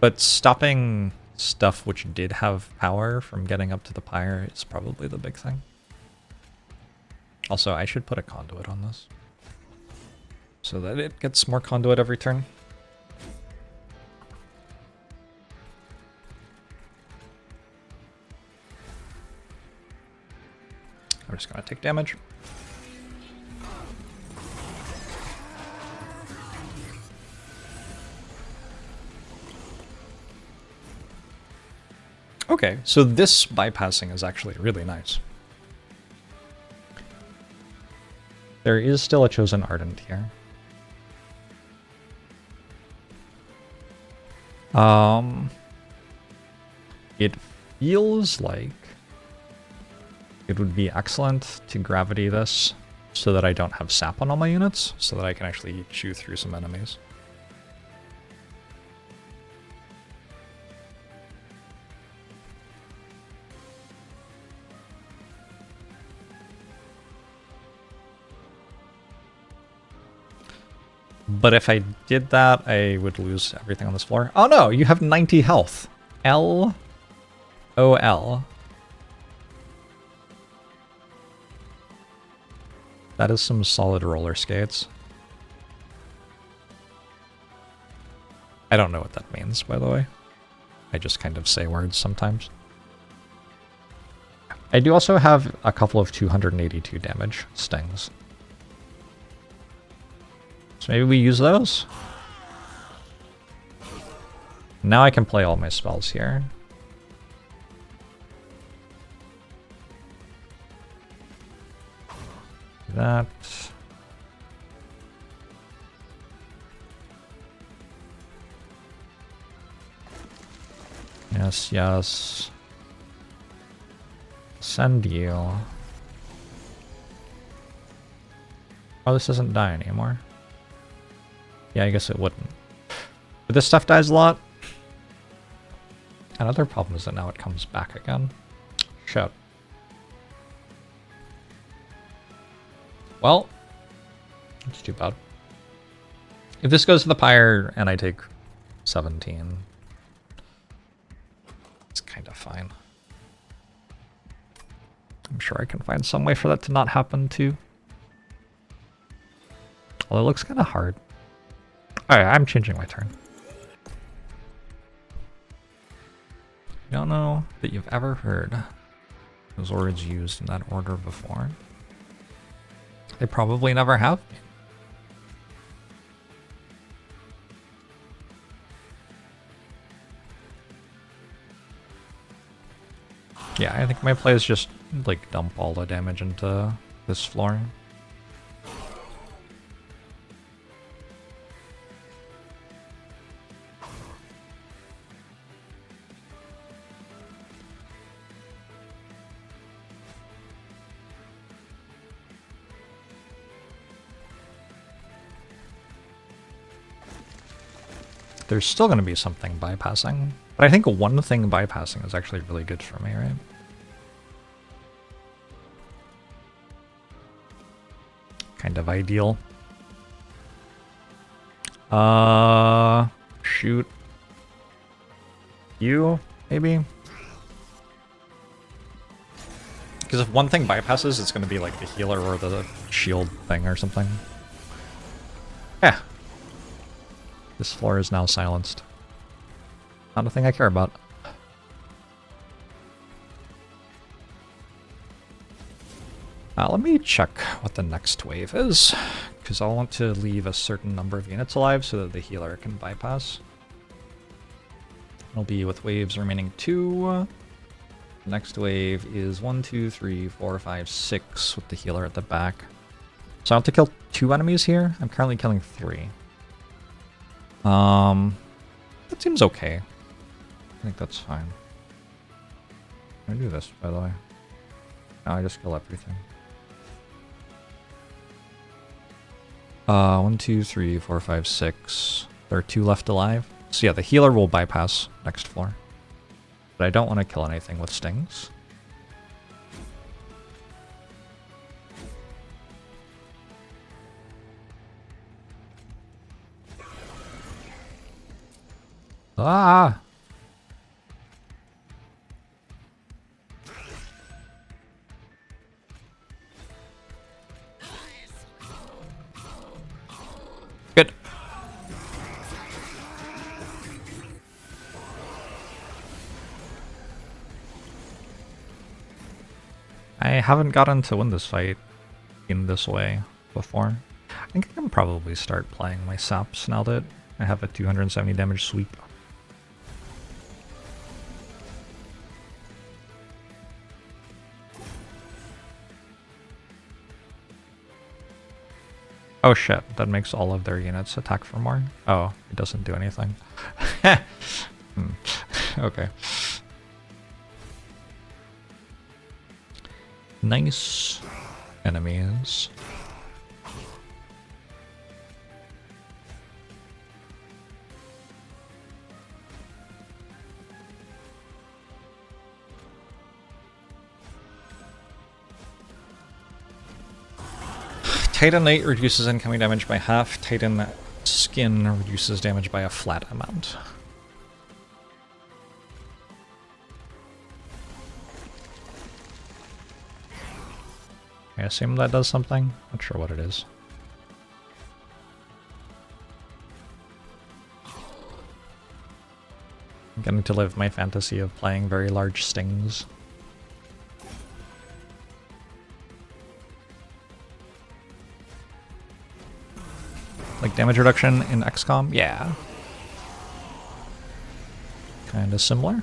But stopping stuff which did have power from getting up to the pyre is probably the big thing. Also, I should put a conduit on this so that it gets more conduit every turn. I'm just gonna take damage. Okay, so this bypassing is actually really nice. There is still a Chosen Ardent here. It feels like it would be excellent to gravity this so that I don't have sap on all my units, so that I can actually chew through some enemies. But if I did that, I would lose everything on this floor. Oh no, you have 90 health. LOL. That is some solid roller skates. I don't know what that means, by the way. I just kind of say words sometimes. I do also have a couple of 282 damage stings. So maybe we use those? Now I can play all my spells here. That. Yes, yes. Send you. Oh, this doesn't die anymore. Yeah, I guess it wouldn't. But this stuff dies a lot. Another problem is that now it comes back again. Shit. Well, that's too bad. If this goes to the pyre and I take 17, it's kind of fine. I'm sure I can find some way for that to not happen too. Well, it looks kind of hard. Alright, I'm changing my turn. I don't know that you've ever heard those words used in that order before. They probably never have been. Yeah, I think my play is just like dump all the damage into this floor. There's still going to be something bypassing, but I think one thing bypassing is actually really good for me, right? Kind of ideal. Shoot. You, maybe? Because if one thing bypasses, it's going to be like the healer or the shield thing or something. Yeah. This floor is now silenced. Not a thing I care about. Let me check what the next wave is, because I'll want to leave a certain number of units alive so that the healer can bypass. It'll be with waves remaining 2. The next wave is 1, 2, 3, 4, 5, 6 with the healer at the back. So I have to kill 2 enemies here. I'm currently killing 3. That seems okay. I think that's fine. Can I do this, by the way? No, I just kill everything. 1, 2, 3, 4, 5, 6. There are 2 left alive. So yeah, the healer will bypass next floor. But I don't want to kill anything with stings. Ah! Good. I haven't gotten to win this fight in this way before. I think I can probably start playing my saps now that I have a 270 damage sweep. Oh shit, that makes all of their units attack for more? Oh, it doesn't do anything. Okay. Nice enemies. Titanite reduces incoming damage by half. Titan skin reduces damage by a flat amount. I assume that does something. Not sure what it is. I'm getting to live my fantasy of playing very large stings. Like damage reduction in XCOM? Yeah. Kind of similar.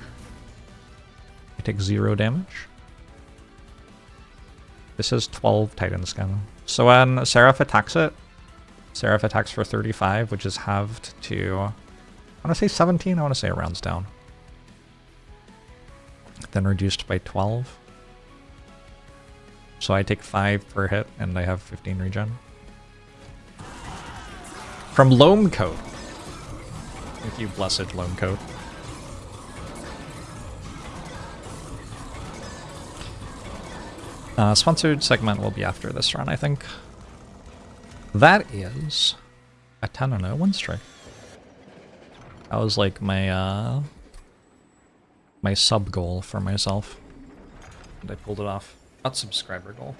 I take 0 damage. This is 12 Titan Skin. So when Seraph attacks it, Seraph attacks for 35, which is halved to, I want to say 17, I want to say it rounds down. Then reduced by 12. So I take 5 per hit, and I have 15 regen. From Loam Coat. Thank you, blessed Loam Coat. Sponsored segment will be after this run, I think. That is a 10-0 win streak. That was like my my sub goal for myself, and I pulled it off. Not subscriber goal,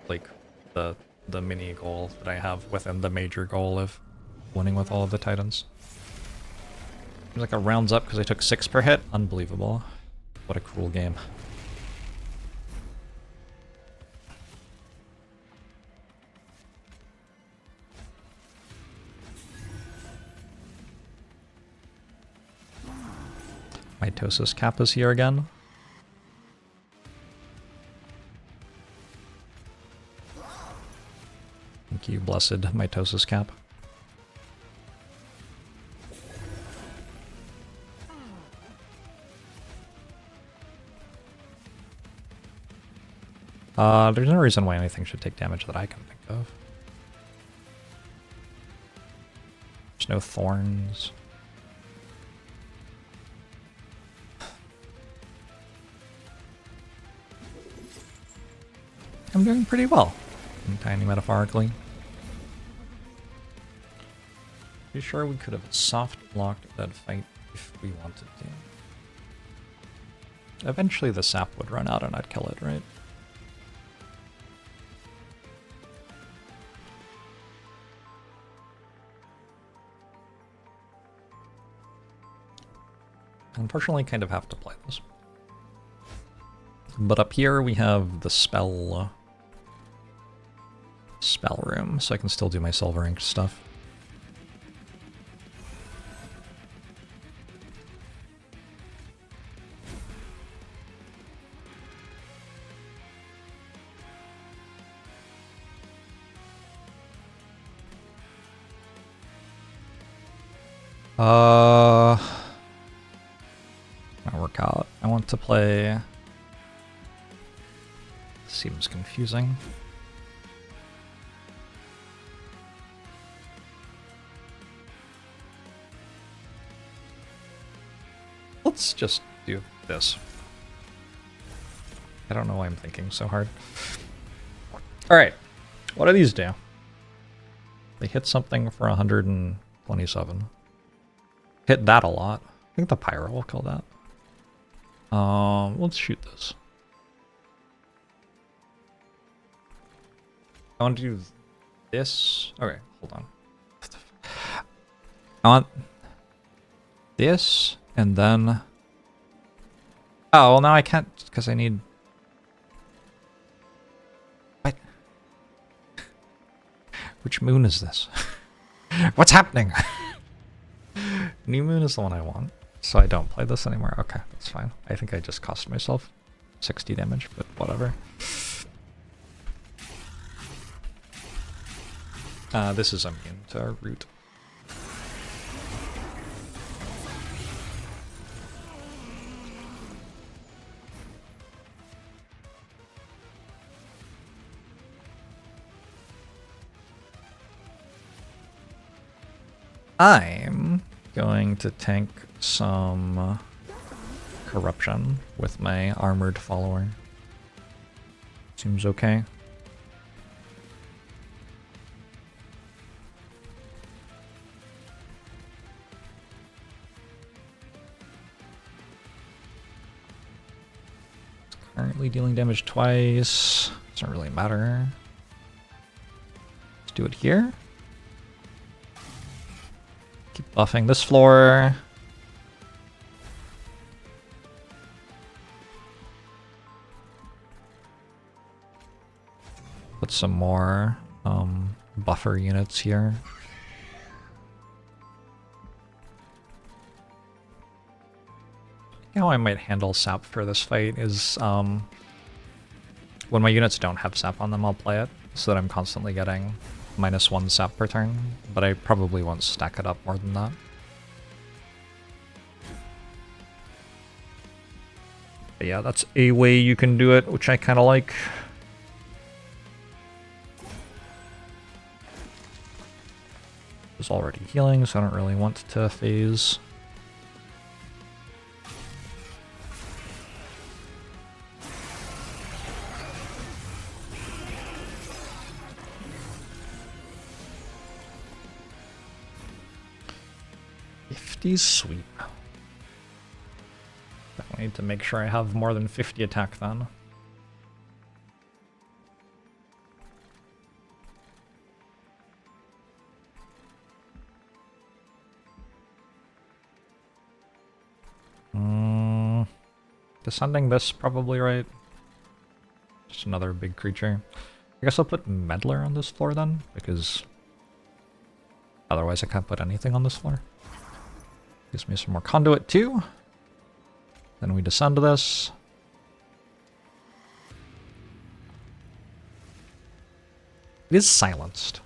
like the mini goal that I have within the major goal of winning with all of the Titans. Seems like it rounds up because I took 6 per hit. Unbelievable. What a cruel game. Mitosis Cap is here again. Thank you, blessed Mitosis Cap. There's no reason why anything should take damage that I can think of. There's no thorns. I'm doing pretty well, tiny metaphorically. Pretty sure we could have soft blocked that fight if we wanted to. Eventually the sap would run out and I'd kill it, right? Unfortunately, kind of have to play this. But up here we have the spell room, so I can still do my silver ink stuff. Might work out. I want to play. Seems confusing. Let's just do this. I don't know why I'm thinking so hard. Alright, what do these do? They hit something for 127. Hit that a lot. I think the Pyro will kill that. Let's shoot this. I want to do this. Okay, hold on. I want this, and then... Oh, well now I can't, because I need... What? Which moon is this? What's happening? New moon is the one I want, so I don't play this anymore. Okay, that's fine. I think I just cost myself 60 damage, but whatever. This is immune to root. I'm going to tank some corruption with my armored follower. Seems okay. Currently dealing damage twice. Doesn't really matter. Let's do it here. Keep buffing this floor. Put some more buffer units here. how I might handle sap for this fight is when my units don't have sap on them, I'll play it so that I'm constantly getting -1 sap per turn, but I probably won't stack it up more than that. But yeah, that's a way you can do it, which I kind of like. It's already healing, so I don't really want to phase. Sweep. Definitely need to make sure I have more than 50 attack then. Descending this probably right. Just another big creature. I guess I'll put Meddler on this floor then, because otherwise I can't put anything on this floor. Gives me some more conduit too. Then we descend to this. It is silenced.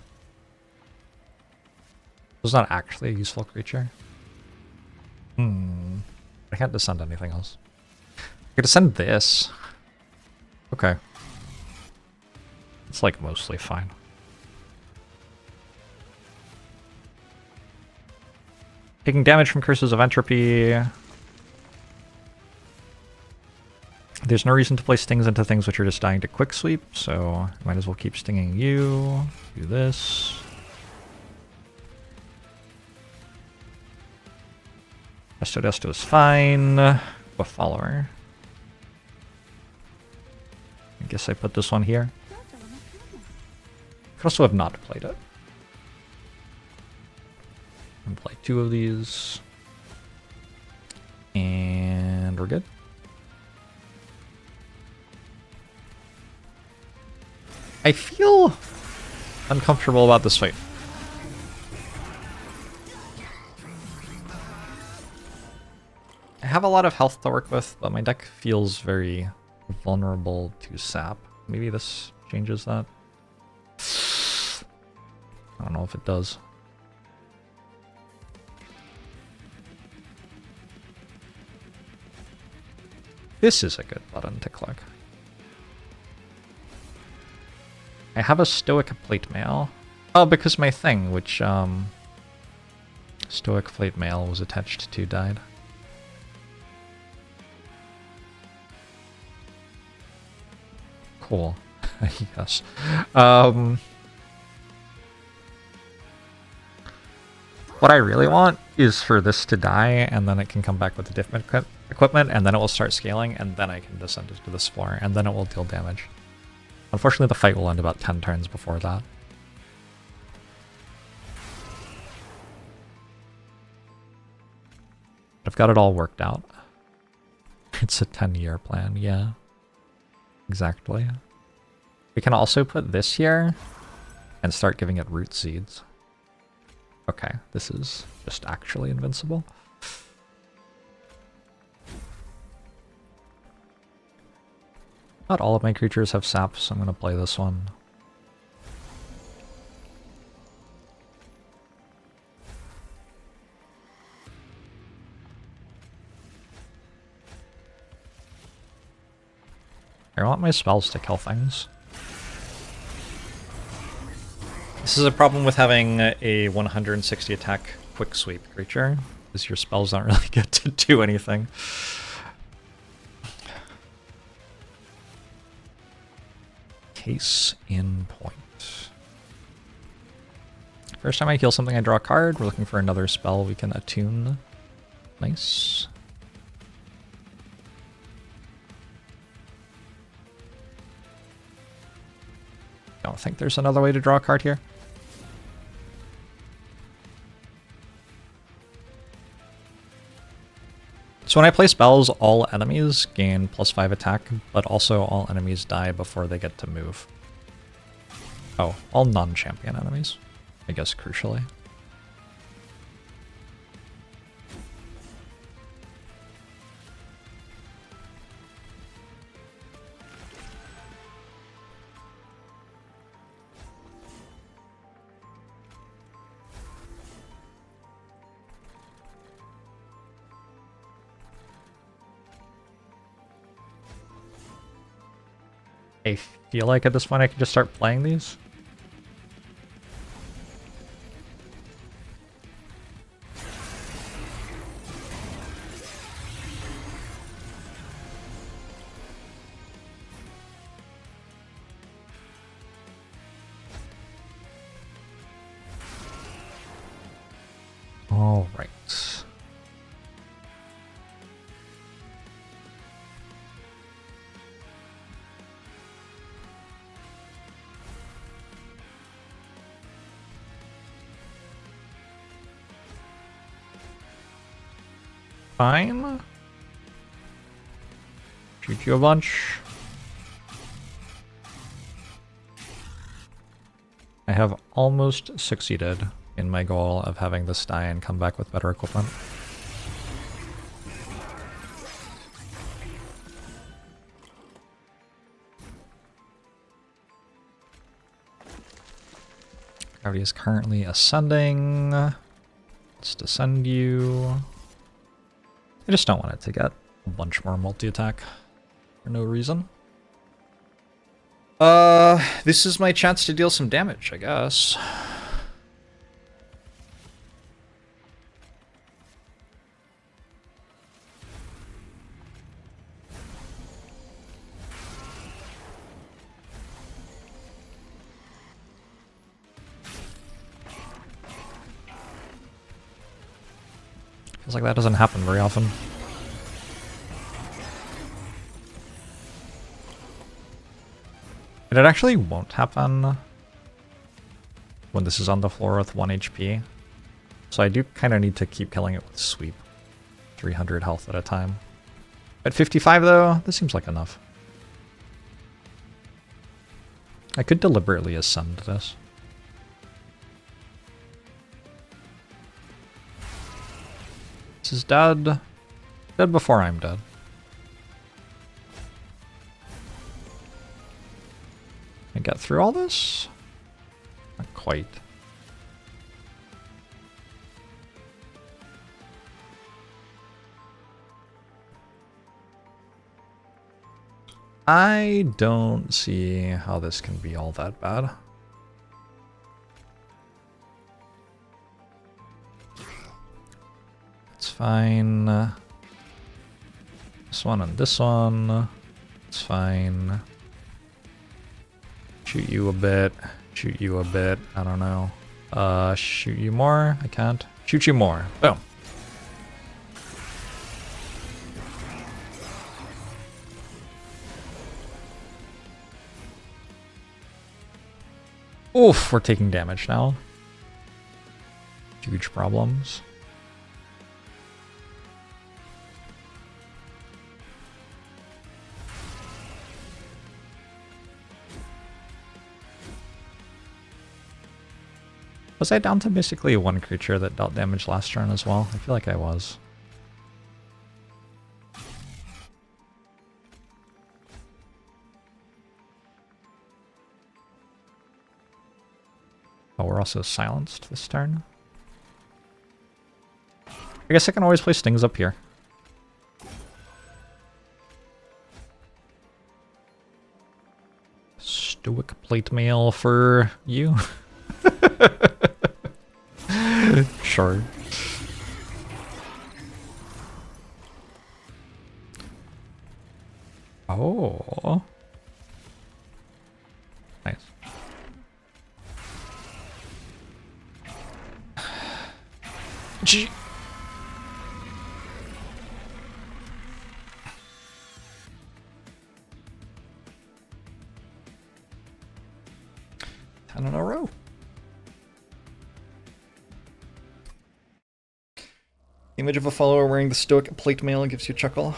It's not actually a useful creature. I can't descend anything else. I could descend this. Okay. It's like mostly fine. Taking damage from Curses of Entropy. There's no reason to place stings into things which are just dying to quick sweep, so might as well keep stinging you. Do this. Desto is fine. A follower. I guess I put this one here. Could also have not played it. And play 2 of these. And we're good. I feel uncomfortable about this fight. I have a lot of health to work with, but my deck feels very vulnerable to sap. Maybe this changes that. I don't know if it does. This is a good button to click. I have a Stoic Plate Mail. Oh, because my thing, which Stoic Plate Mail was attached to, died. Cool. Yes. What I really want is for this to die, and then it can come back with the different equipment, and then it will start scaling, and then I can descend it to this floor, and then it will deal damage. Unfortunately, the fight will end about 10 turns before that. I've got it all worked out. It's a 10-year plan, yeah. Exactly. We can also put this here and start giving it root seeds. Okay, this is just actually invincible. Not all of my creatures have sap, so I'm going to play this one. I want my spells to kill things. This is a problem with having a 160 attack quick sweep creature, is your spells don't really get to do anything. Case in point. First time I heal something, I draw a card. We're looking for another spell we can attune. Nice. Don't think there's another way to draw a card here. So when I play spells, all enemies gain +5 attack, but also all enemies die before they get to move. Oh, all non-champion enemies, I guess, crucially. I feel like at this point I can just start playing these. All right. Fine. Shoot you a bunch. I have almost succeeded in my goal of having this die and come back with better equipment. Gravity is currently ascending. Let's descend you. I just don't want it to get a bunch more multi-attack for no reason. This is my chance to deal some damage, I guess. Feels like that doesn't happen very often. And it actually won't happen when this is on the floor with 1 HP. So I do kind of need to keep killing it with sweep. 300 health at a time. At 55 though, this seems like enough. I could deliberately ascend this. This is dead. Dead before I'm dead. Can I get through all this? Not quite. I don't see how this can be all that bad. It's fine. This one and this one. It's fine. Shoot you a bit. Shoot you a bit. I don't know. Shoot you more. I can't. Shoot you more. Boom. Oof, we're taking damage now. Huge problems. Was I down to basically one creature that dealt damage last turn as well? I feel like I was. Oh, we're also silenced this turn. I guess I can always place things up here. Stoic plate mail for you. Sure. Oh. Nice. Gee. Ten in a row. Image of a follower wearing the stoic plate mail gives you a chuckle.